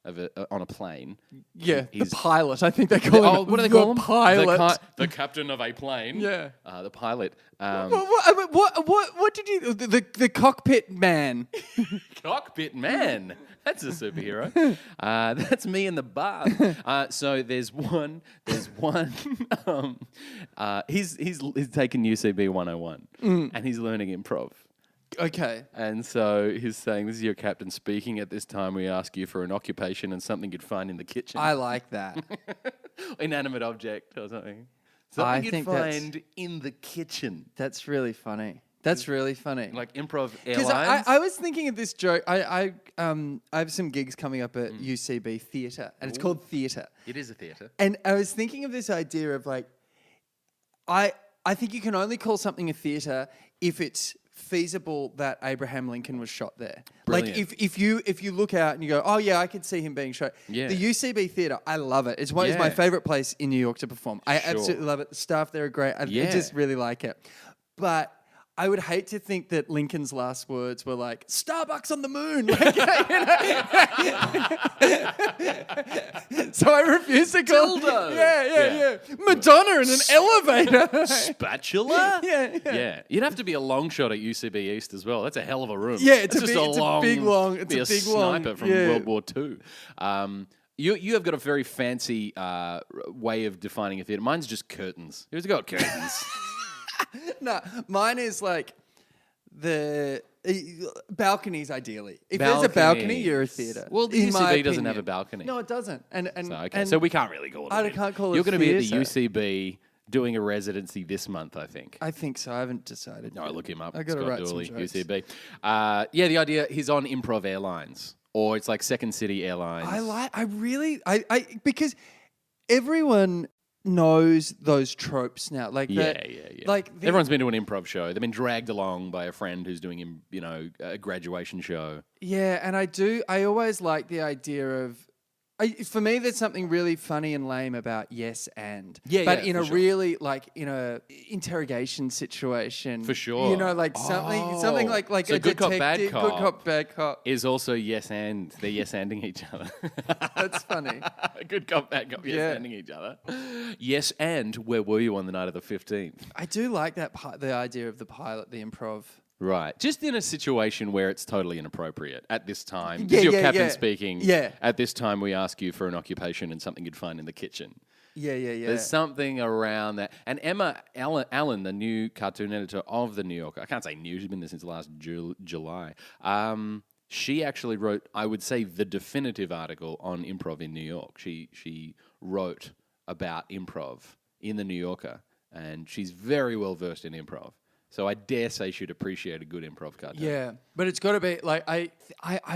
on a plane. Yeah, the pilot. I think they call him. What do they call him? Pilot. The captain of a plane. Yeah. The pilot. What did you? The cockpit man. Cockpit man. That's a superhero. That's me in the bath. So there's one. He's taken UCB 101 and he's learning improv. Okay. And so he's saying, this is your captain speaking. At this time, we ask you for an occupation and something you'd find in the kitchen. I like that. Inanimate object or something. Something you'd find in the kitchen. That's really funny. That's really funny. Like improv airlines. Because I was thinking of this joke. I have some gigs coming up at UCB Theatre, and it's called Theatre. It is a theatre. And I was thinking of this idea of like, I think you can only call something a theatre if it's feasible that Abraham Lincoln was shot there. Brilliant. Like if you look out and you go, oh yeah, I could see him being shot. Yeah. The UCB Theatre, I love it. It's my favorite place in New York to perform. I absolutely love it. The staff there are great. I just really like it. But I would hate to think that Lincoln's last words were like, Starbucks on the moon. Like, so I refuse to call Dildo. Yeah. Madonna in an elevator. Spatula? Yeah. You'd have to be a long shot at UCB East as well. That's a hell of a room. Yeah, it's That's a just big long. It's be a a big long. sniper from World War II. You have got a very fancy way of defining a theatre. Mine's just curtains. Who's got curtains? No, mine is like the balconies. Ideally, if there's a balcony, you're a theatre. Well, the UCB doesn't have a balcony. No, it doesn't. So we can't really call it. I can't call it. You're going to be at the theatre. UCB doing a residency this month, I think. I think so. I haven't decided. No, look him up. I got to Scott write Dooley, some jokes. UCB. The idea he's on Improv Airlines, or it's like Second City Airlines. Because everyone knows those tropes now. Like Like everyone's been to an improv show. They've been dragged along by a friend who's doing, a graduation show. Yeah, and I always like the idea of. For me, there's something really funny and lame about yes and. But in a really in a interrogation situation. For sure. Something like so a good cop, detective. bad cop. Good cop, bad cop. Is also yes and. They're yes anding each other. That's funny. Good cop, bad cop, yes anding each other. Yes and where were you on the night of the 15th? I do like that the idea of the pilot, the improv. Right. Just in a situation where it's totally inappropriate at this time. This is your captain speaking. Yeah. At this time, we ask you for an occupation and something you'd find in the kitchen. Yeah. There's something around that. And Emma Allen, the new cartoon editor of The New Yorker, I can't say new, she's been there since last July. She actually wrote, I would say, the definitive article on improv in New York. She wrote about improv in The New Yorker, and she's very well versed in improv. So I dare say she'd appreciate a good improv cartoon. Yeah, but it's got to be like I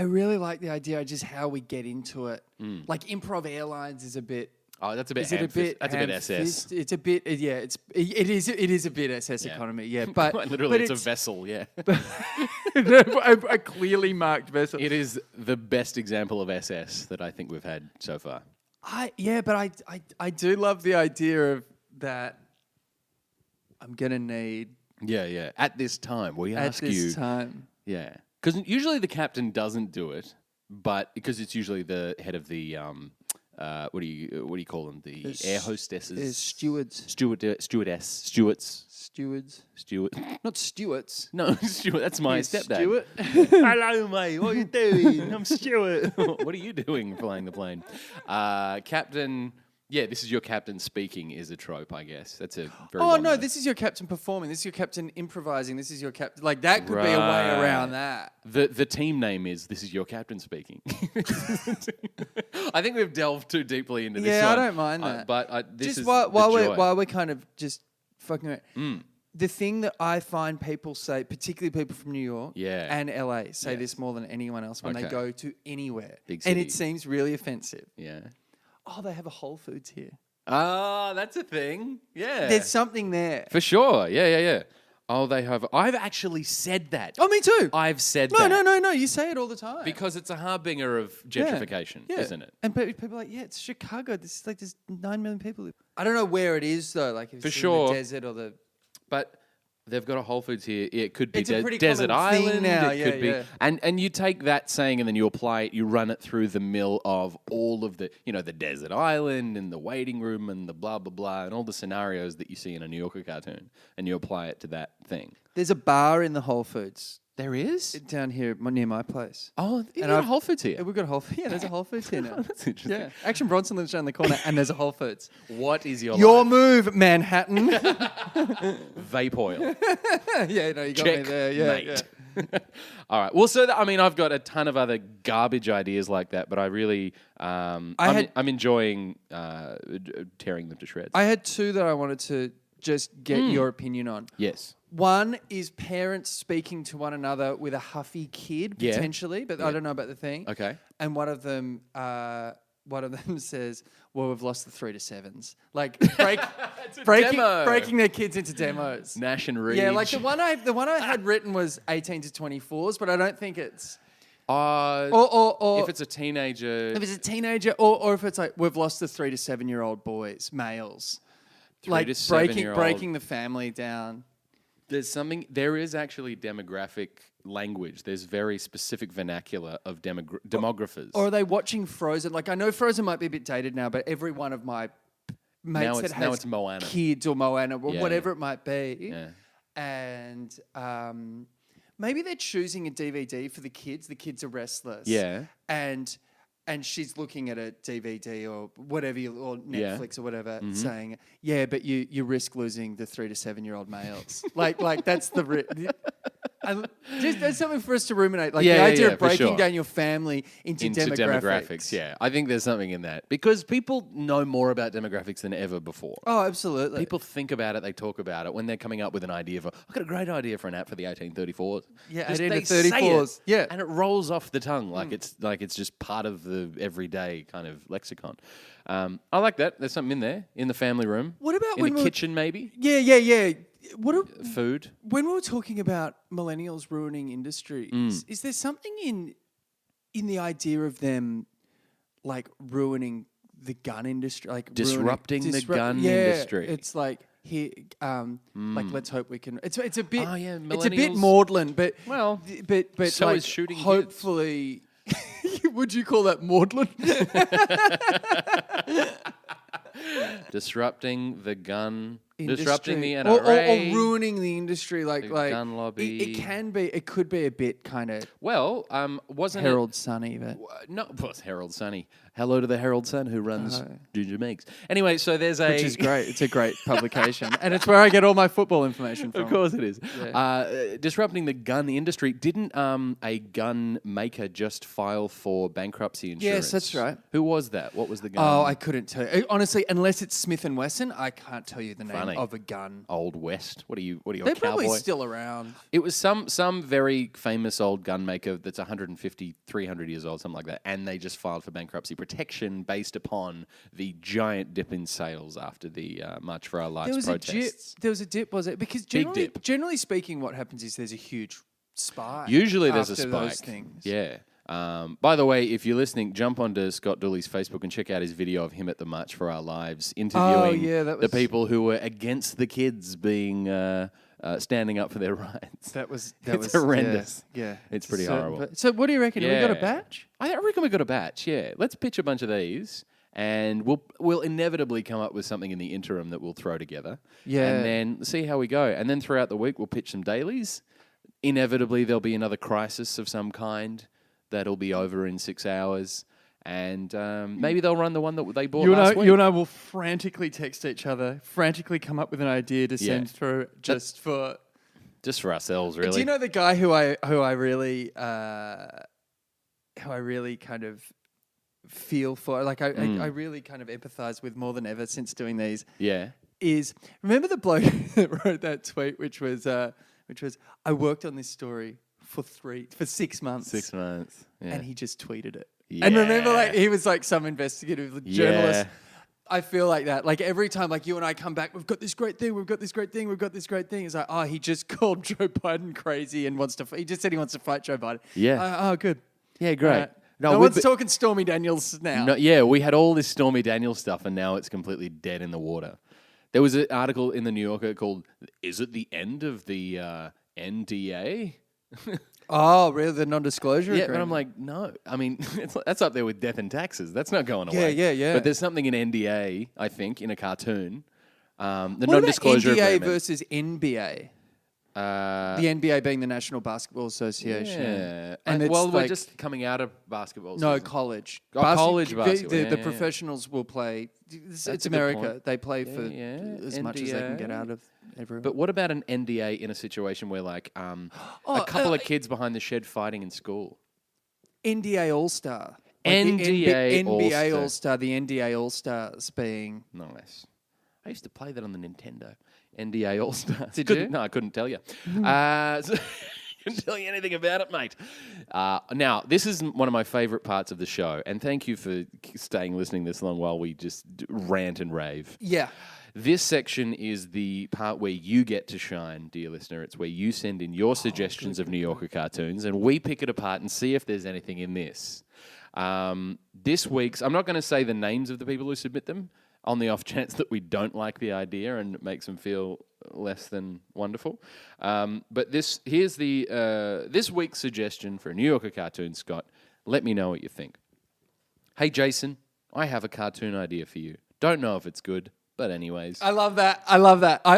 really like the idea of just how we get into it. Like Improv Airlines is a bit. Oh, that's a bit. Is it a bit? That's a bit SS. It's a bit. Yeah, it is a bit SS economy. Yeah, but quite literally, it's a vessel. Yeah, a clearly marked vessel. It is the best example of SS that I think we've had so far. But I do love the idea of that. I'm gonna need. Yeah. At this time, we ask you. At this time. Yeah. Because usually the captain doesn't do it, but because it's usually the head of the what do you call them? The air hostesses. Stewards. Stewards. Not Stewards. No, Stuart. That's my stepdad. Stuart. Hello, mate. What are you doing? I'm Stuart. What are you doing flying the plane? Captain. Yeah, this is your captain speaking is a trope, I guess. That's a very. Oh no, this is your captain performing. This is your captain improvising. This is your captain. Like that could be a way around that. The team name is "This is your captain speaking." I think we've delved too deeply into this. Yeah, one. I don't mind that. But this just is while we're kind of just fucking around. the thing that I find people say, particularly people from New York and LA, say Yes. this more than anyone else when they Okay. go to anywhere. Big And city. it seems really offensive. Yeah. Oh, they have a Whole Foods here. Ah, that's a thing. Yeah. There's something there. For sure. Yeah. Oh, they have. I've actually said that. Oh, me too. I've said No, that. no. You say it all the time. Because it's a harbinger of gentrification, Yeah. isn't it? And people are like, yeah, it's Chicago. This is like there's 9 million people. I don't know where it is though. Like if For it's in sure. the desert or the. But they've got a Whole Foods here. It could be It's a pretty desert common thing island. now, It yeah, could be, yeah. and you take that saying and then you apply it. You run it through the mill of all of the the desert island and the waiting room and the blah blah blah and all the scenarios that you see in a New Yorker cartoon, and you apply it to that thing. There's a bar in the Whole Foods There is. down here near my place. Oh, you And got a I've- Whole Foods Yeah, here. we've got a Whole Foods. Yeah, there's a Whole Foods here now. That's interesting. Yeah, Action Bronson lives down the corner, and there's a Whole Foods. What is your Your life? move, Manhattan. Vape oil? Yeah, no, you got Check, me there. Yeah, mate. All right. Well, so I've got a ton of other garbage ideas like that, but I really, I'm enjoying tearing them to shreds. I had two that I wanted to just get your opinion on. Yes. One is parents speaking to one another with a huffy kid Yeah. potentially, but I don't know about the thing. Okay. And one of them says, "Well, we've lost the 3 to 7s." Like demo. breaking their kids into demos. Nash and Reed. Yeah, like the one I had written was 18 to 24s, but I don't think it's or if it's a teenager, if it's a teenager or if it's like we've lost the 3 to 7-year-old boys, males. 3 Like to 7-year-old. breaking the family down. there is actually demographic language. There's very specific vernacular of demographers. Or are they watching Frozen? Like I know Frozen might be a bit dated now, but every one of my mates that now has it's Moana. kids or Moana or Yeah, whatever yeah. it might be, Yeah. and maybe they're choosing a DVD for the kids. The kids are restless. Yeah. And she's looking at a DVD or whatever, or Yeah. Netflix or whatever, saying, "Yeah, but you risk losing the 3 to 7-year-old males." like that's the. Just that's something for us to ruminate. Like the idea of for breaking sure. down your family into demographics. Yeah, I think there's something in that because people know more about demographics than ever before. Oh, absolutely. People think about it, they talk about it when they're coming up with an idea for. I've got a great idea for an app for the 1834s. Yeah, Just 18 they to say 34s. it, Yeah. and it rolls off the tongue like it's just part of the everyday kind of lexicon. I like that. There's something in there in the family room. What about in when the we were- kitchen? Maybe Yeah. food. When we were talking about millennials ruining industries, is there something in the idea of them like ruining the gun industry, like Disrupting the gun yeah, industry. It's like here, like let's hope we can. It's a bit. Oh, yeah, it's a bit millennials- maudlin, but Well, but so like, is shooting kids. hopefully. Would you call that maudlin? Disrupting the gun, Industry. disrupting the Or NRA, ruining the industry, like gun lobby. It could be a bit kind of Well, wasn't Herald Sunny, but No, well, it's Herald Sunny. Hello to the Herald Sun who runs Ginger Meeks. Anyway, so there's a which is great. It's a great publication, and it's where I get all my football information from. Of course it is. Disrupting the gun industry. Didn't a gun maker just file for bankruptcy insurance? Yes, that's right. Who was that? What was the gun? Oh, I couldn't tell you. Honestly, unless it's Smith & Wesson, I can't tell you the name Funny. of a gun. Old West. What are you? They're a cowboy? probably still around. It was some very famous old gun maker that's 150, 300 years old, something like that, and they just filed for bankruptcy protection based upon the giant dip in sales after the March for Our Lives protests. There was a dip, was it? Because Big dip. generally speaking, what happens is there's a huge spike. Usually there's a after spike. those things. Yeah. By the way, if you're listening, jump onto Scott Dooley's Facebook and check out his video of him at the March for Our Lives interviewing that the was- people who were against the kids being standing up for their rights. That was It's horrendous. Yeah, It's pretty So- horrible. So what do you reckon? Have we got a Yeah. batch? I reckon we got a batch. Yeah, let's pitch a bunch of these, and we'll inevitably come up with something in the interim that we'll throw together. Yeah. and then see how we go. And then throughout the week, we'll pitch some dailies. Inevitably, there'll be another crisis of some kind that'll be over in 6 hours, and maybe they'll run the one that they bought last week. You and I will frantically text each other, frantically come up with an idea to send through just for. Just for ourselves, really. Do you know the guy who I really kind of feel for? Like I really kind of empathize with more than ever since doing these. Yeah. is remember the bloke that wrote that tweet, which was I worked on this story for 6 months. 6 months. Yeah. And he just tweeted it. Yeah. And remember, like he was like some investigative journalist. Yeah. I feel like that. Like every time, like you and I come back, we've got this great thing. We've got this great thing. We've got this great thing. It's like, oh, he just called Joe Biden crazy and he just said he wants to fight Joe Biden. Yeah. Oh, good. Yeah, great. No one's talking Stormy Daniels now. No, yeah, we had all this Stormy Daniels stuff, and now it's completely dead in the water. There was an article in the New Yorker called "Is it the end of the NDA?" Oh, really? The non-disclosure Yeah, agreement? but I'm like, no. I mean, that's up there with death and taxes. That's not going away. Yeah. But there's something in NDA, I think, in a cartoon. The What non-disclosure about NDA agreement. versus NBA? The NBA being the National Basketball Association. Yeah. And it's we're like- just coming out of basketball No, season. college. Oh, college basketball. The Yeah. professionals will play. It's a good America. point. They play for Yeah. as much as they can get NDA. out of everyone. But what about an NDA in a situation where, like, a couple of kids behind the shed fighting in school? NDA All-Star. NDA NBA All-Star. All-Star. The NDA All-Stars being... Nice. I used to play that on the Nintendo. NDA All Stars. Did you? No, I couldn't tell you. Couldn't tell you anything about it, mate. Now, this is one of my favourite parts of the show, and thank you for staying listening this long while we just rant and rave. Yeah. This section is the part where you get to shine, dear listener. It's where you send in your suggestions of New Yorker cartoons, and we pick it apart and see if there's anything in this. This week's, I'm not going to say the names of the people who submit them, on the off chance that we don't like the idea and it makes them feel less than wonderful. But here's this week's suggestion for a New Yorker cartoon, Scott. Let me know what you think. Hey, Jason, I have a cartoon idea for you. Don't know if it's good, but anyways. I love that. I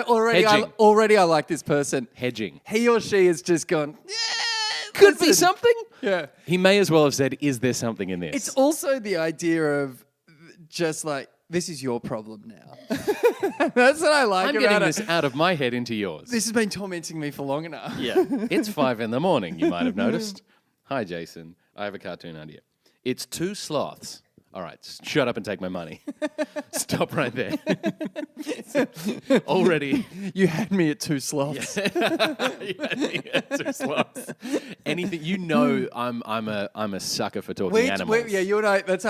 already like this person. Hedging. He or she has just gone, Could be something. Yeah. He may as well have said, is there something in this? It's also the idea of just like, this is your problem now. That's what I like I'm about getting it. this out of my head into yours. This has been tormenting me for long enough. Yeah. It's 5 a.m, you might have noticed. Hi, Jason. I have a cartoon idea. It's 2 sloths. All right, shut up and take my money. Stop right there. Already. You had me at 2 sloths. You had me at 2 sloths. Anything, I'm a sucker for talking animals. You and I, that's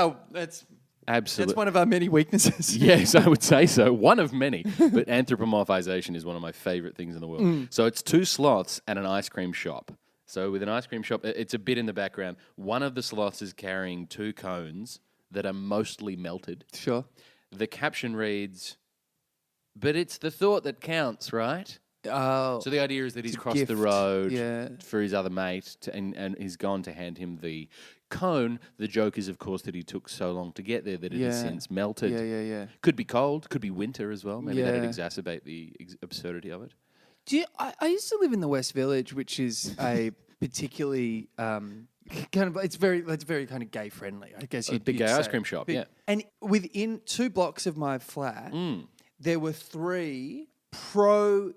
Absolutely. That's one of our many weaknesses. Yes, I would say so. One of many. But anthropomorphization is one of my favorite things in the world. So it's 2 sloths and an ice cream shop. So with an ice cream shop, it's a bit in the background. One of the sloths is carrying 2 cones that are mostly melted. Sure. The caption reads, but it's the thought that counts, right? Oh. So the idea is that he's crossed gift. the road Yeah. for his other mate and he's gone to hand him the cone. The joke is, of course, that he took so long to get there that it has since melted. Yeah. Could be cold, could be winter as well. Maybe that'd Yeah. exacerbate the absurdity of it. I used to live in the West Village, which is a particularly it's very kind of gay friendly. I guess you'd big you'd gay ice say. cream shop, yeah. And within 2 blocks of my flat, there were 3 pro-gay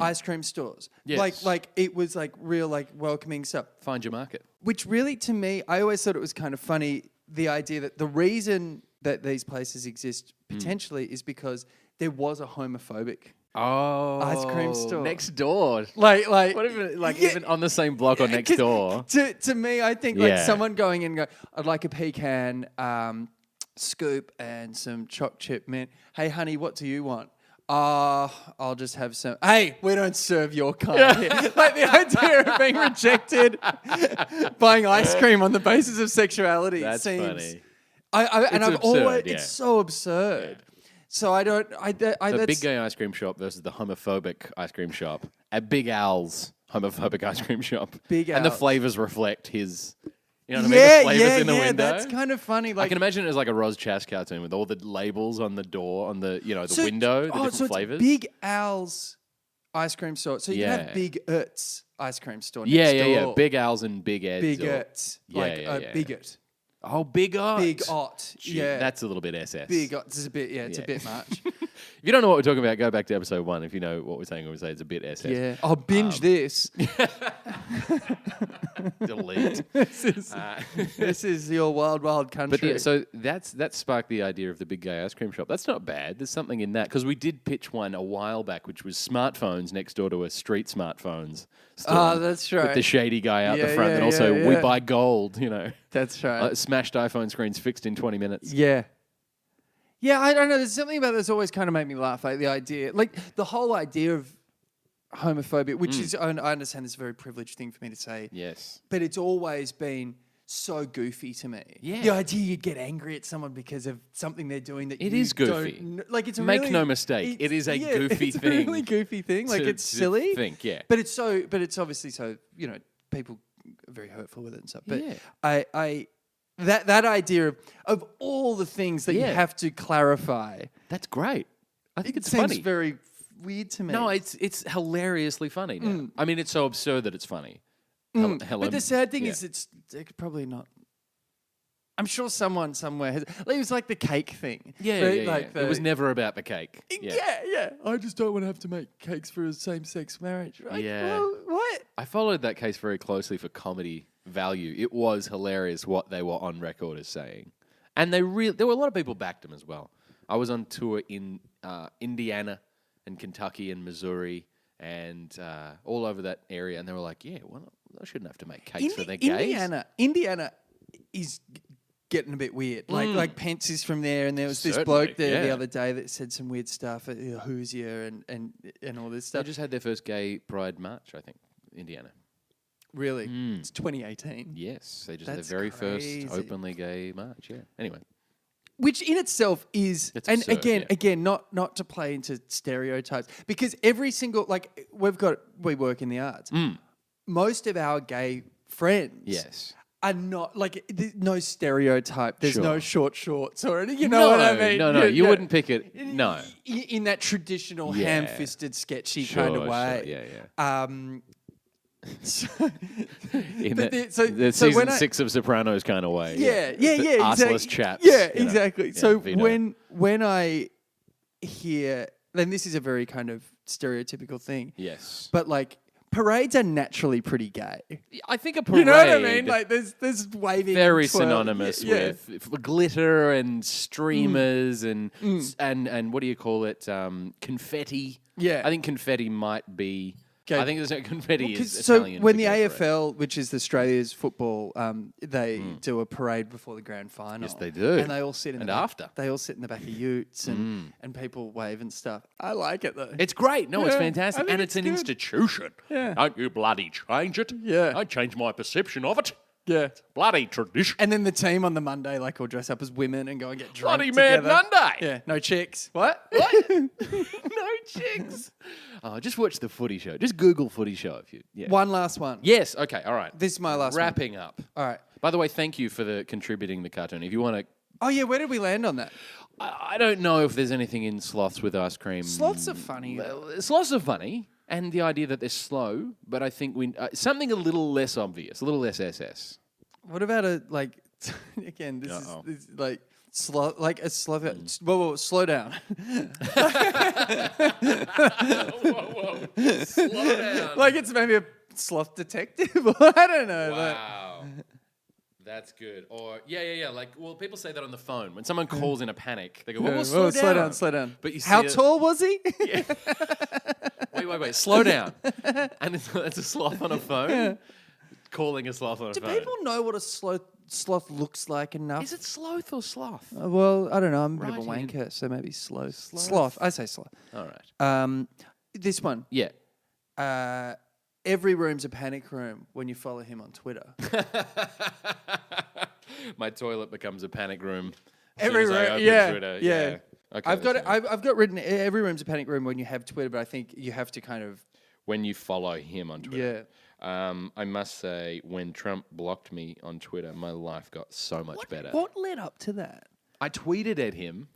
ice cream stores. Yes. Like it was like real like welcoming stuff. Find your market. Which really, to me, I always thought it was kind of funny, the idea that the reason that these places exist potentially is because there was a homophobic ice cream store next door. Like What even, even on the same block or next 'cause door? To me, I think like Yeah. someone going in and go, I'd like a pecan scoop and some choc chip mint. Hey, honey, what do you want? I'll just have some. Hey, we don't serve your kind here. Like the idea of being rejected, buying ice cream on the basis of sexuality That's seems. funny. I've absurd, always. yeah. It's so absurd. So I don't. The that's, big gay ice cream shop versus the homophobic ice cream shop at Big Al's homophobic ice cream shop. Big And the Al's. flavors reflect his. You know what I mean? The flavors in the window. That's kind of funny. I Like can imagine it as like a Roz Chast cartoon with all the labels on the door, on the window, the different so flavors. It's Big Al's ice cream store. So you can Yeah. have Big Ertz ice cream store. Yeah, next yeah. door. Big Al's and Big Ed's. Big or- Ertz. Yeah, Like yeah, a yeah. bigot. Oh, Big Ot. Big Ot. Shit, Yeah. That's a little bit SS. Big Ot. It's a bit. Yeah, it's a Yeah. bit much. If you don't know what we're talking about, go back to episode 1. If you know what we're saying, when we say it's a bit SS. Yeah. I'll binge this. Delete. This is your wild, wild country. But yeah, so that sparked the idea of the big gay ice cream shop. That's not bad. There's something in that because we did pitch one a while back, which was smartphones next door to a street smartphones store. Oh, that's right. With the shady guy out the Yeah, front, yeah, and also yeah, we yeah. buy gold. That's right. Smashed iPhone screens fixed in 20 minutes. Yeah. Yeah, I don't know. There's something about that's always kind of made me laugh. Like the idea, like the whole idea of homophobia, which is, I understand this is a very privileged thing for me to say. Yes. But it's always been so goofy to me. Yeah. The idea you get angry at someone because of something they're doing that It you is goofy. don't kn- like it's Make really, no mistake, it is a goofy it's thing a really goofy thing. Like to it's silly. think, yeah. But it's obviously so, people are very hurtful with it and stuff. But Yeah. that idea of all the things that you Yeah. have to clarify, That's great. I think it's seems funny. very weird to me. No, it's hilariously funny now. I mean, it's so absurd that it's funny. But the sad thing yeah. is, it's probably not. I'm sure someone somewhere has. Like, it was like the cake thing. It was never about the cake. Yeah. I just don't want to have to make cakes for a same-sex marriage. Right? Yeah. Well, what? I followed that case very closely for comedy value. It was hilarious what they were on record as saying. And there were a lot of people backed him as well. I was on tour in Indiana and Kentucky and Missouri and all over that area, and they were like, yeah, well, I shouldn't have to make cakes for their gays. Indiana is getting a bit weird. Like Pence is from there, and there was this Certainly, bloke there the yeah. other day that said some weird stuff at Hoosier and all this They stuff. just had their first gay pride march, I think, Indiana. Really? It's 2018. Yes, they just That's had their very crazy. first openly gay march, yeah. Anyway. Which in itself is, It's and absurd, again, not to play into stereotypes, because every single, like we work in the arts. Most of our gay friends Yes. are not, like, there's no stereotype. There's no short shorts or anything, No, what I mean? No, you wouldn't pick it, no. In that traditional Yeah. ham-fisted, sketchy kind of way. Yeah. So, In but the so season when I- 6 of Sopranos kind of way. Yeah, The arseless exactly. chaps. Yeah, you know. exactly. Yeah, So Vito. when I hear, then this is a very kind of stereotypical thing. Yes. But like parades are naturally pretty gay. I think a parade... You know what I mean? Like there's waving, very twirling. synonymous Yeah. with glitter and streamers and what do you call it? Confetti. Yeah. I think confetti might be... Okay. I think there's no confetti is So Italian when for the gay parade. AFL, which is Australia's football, they do a parade before the grand final. Yes, they do. And they all sit in And the back, after. They all sit in the back of utes and people wave and stuff. I like it though. It's great. No, it's Yeah, fantastic. I think And it's an good. institution. Yeah. Don't you bloody change it. Yeah. Don't change my perception of it. Yeah. Bloody tradition. And then the team on the Monday, like, will dress up as women and go and get drunk Bloody Mad together. Monday. Yeah, no chicks. What? No chicks. Oh, just watch the footy show. Just Google footy show if you... Yeah. One last one. Yes. Okay. All right. This is my last one. Wrapping up. All right. By the way, thank you for the contributing the cartoon. If you want to... Oh, yeah, where did we land on that? I don't know if there's anything in sloths with ice cream. Sloths are funny. Sloths are funny. And the idea that they're slow, but I think we... something a little less obvious, a little less SS. What about a, like, again, this is like... Slow, like a slow. Whoa, slow down. Whoa. Slow down. Like it's maybe a sloth detective. I don't know. Wow. That's good. Or, yeah. Like, well, people say that on the phone. When someone calls in a panic, they go, well, Whoa, slow down. slow down. But you see How tall was he? Wait. Slow down. And it's a sloth on a phone. Calling a sloth on a Do phone. people know what a sloth looks like enough? Is it sloth or sloth? Well, I don't know. I'm a bit of a Writing wanker, so maybe sloth. Sloth. Sloth. I say sloth. All right. This one. Yeah. Every room's a panic room when you follow him on Twitter. My toilet becomes a panic room. Every room, room, yeah. Okay, I've got written every room's a panic room when you have Twitter, but I think you have to kind of when you follow him on Twitter. yeah. I must say, when Trump blocked me on Twitter, my life got so much better. What led up to that? I tweeted at him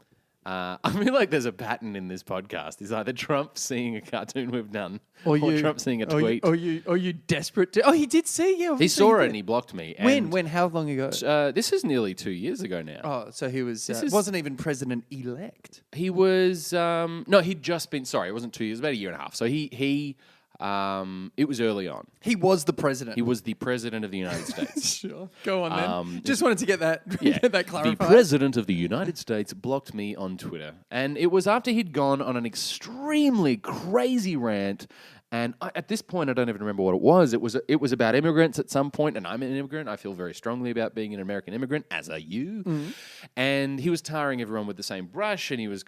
I feel like there's a pattern in this podcast. It's either Trump seeing a cartoon we've done, or you, Trump seeing a tweet. Or you desperate to... Oh, he did see you. He saw it and he blocked me. When? How long ago? This is nearly 2 years ago now. Oh, so he was... wasn't even president-elect. He was... no, he'd just been... Sorry, it wasn't 2 years, about a year and a half. So he it was early on. He was the president. He was the president of the United States. Sure. Go on then. Just wanted to get that, get that clarified. The president of the United States blocked me on Twitter. And it was after he'd gone on an extremely crazy rant. And at this point, I don't even remember what it was. It was about immigrants at some point, and I'm an immigrant. I feel very strongly about being an American immigrant, as are you. Mm-hmm. And he was tarring everyone with the same brush, and he was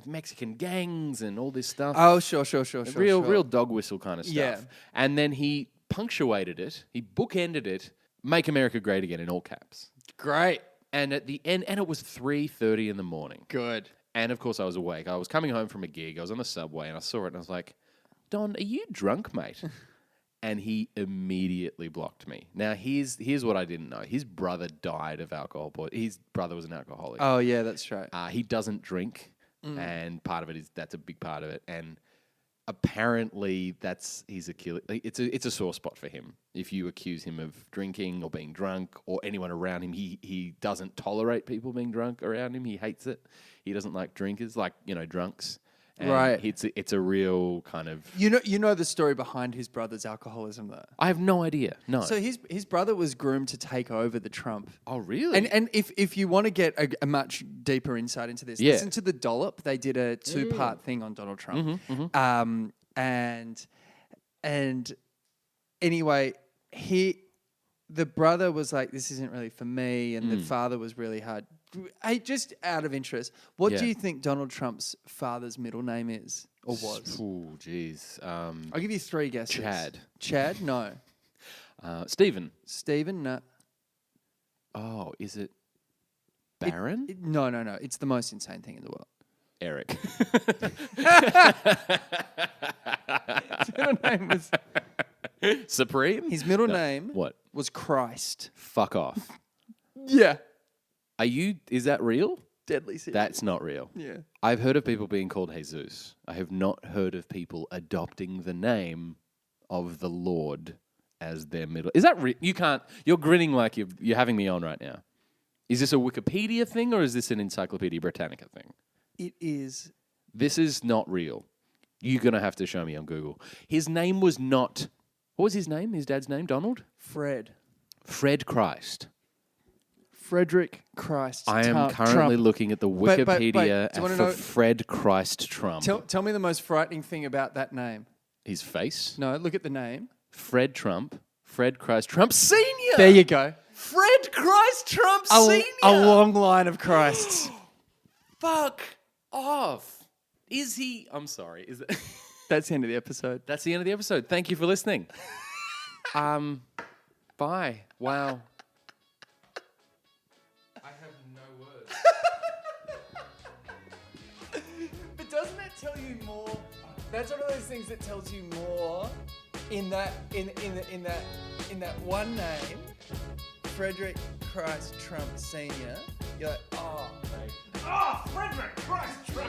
Mexican gangs and all this stuff. Oh, sure. Real dog whistle kind of stuff. Yeah. And then he punctuated it. He bookended it. "Make America Great Again" in all caps. Great. And at the end, and it was 3:30 in the morning. Good. And of course, I was awake. I was coming home from a gig. I was on the subway, and I saw it, and I was like, "Don, are you drunk, mate?" And he immediately blocked me. Now, here's what I didn't know. His brother died of alcohol poisoning. His brother was an alcoholic. Oh, yeah, that's right. He doesn't drink, and part of it is that's a big part of it. And apparently, that's his Achilles. It's a sore spot for him. If you accuse him of drinking or being drunk or anyone around him, he doesn't tolerate people being drunk around him. He hates it. He doesn't like drinkers, like drunks. And right. It's a real kind of... You know the story behind his brother's alcoholism, though? I have no idea. No. So his brother was groomed to take over the Trump. Oh, really? And if you want to get a much deeper insight into this, listen to The Dollop. They did a 2-part thing on Donald Trump. Mm-hmm. And anyway, the brother was like, "This isn't really for me," and the father was really hard. Hey, just out of interest, what do you think Donald Trump's father's middle name is or was? Oh, jeez. I'll give you 3 guesses. Chad. Chad? No. Stephen. Stephen? No. Oh, is it Baron? No. It's the most insane thing in the world. Eric. His middle name was... Supreme? His middle name what? Was Christ. Fuck off. Yeah. Is that real? Deadly serious. That's not real. Yeah. I've heard of people being called Jesus. I have not heard of people adopting the name of the Lord as their middle. Is that real? You're grinning like you're having me on right now. Is this a Wikipedia thing or is this an Encyclopedia Britannica thing? It is. This is not real. You're going to have to show me on Google. His name was not... What was his name? His dad's name? Donald? Fred Christ. Frederick Christ. I am currently looking at the Wikipedia for Fred Christ Trump. Tell me the most frightening thing about that name. His face? No, look at the name. Fred Trump. Fred Christ Trump Sr. There you go. Fred Christ Trump Sr. A long line of Christs. Fuck off. Is he... I'm sorry. Is it... That's the end of the episode. That's the end of the episode. Thank you for listening. Bye. Wow. I have no words. But doesn't that tell you more? That's one of those things that tells you more in that one name, Frederick Christ Trump Sr. You're like, oh, mate. Oh, Frederick Christ Trump.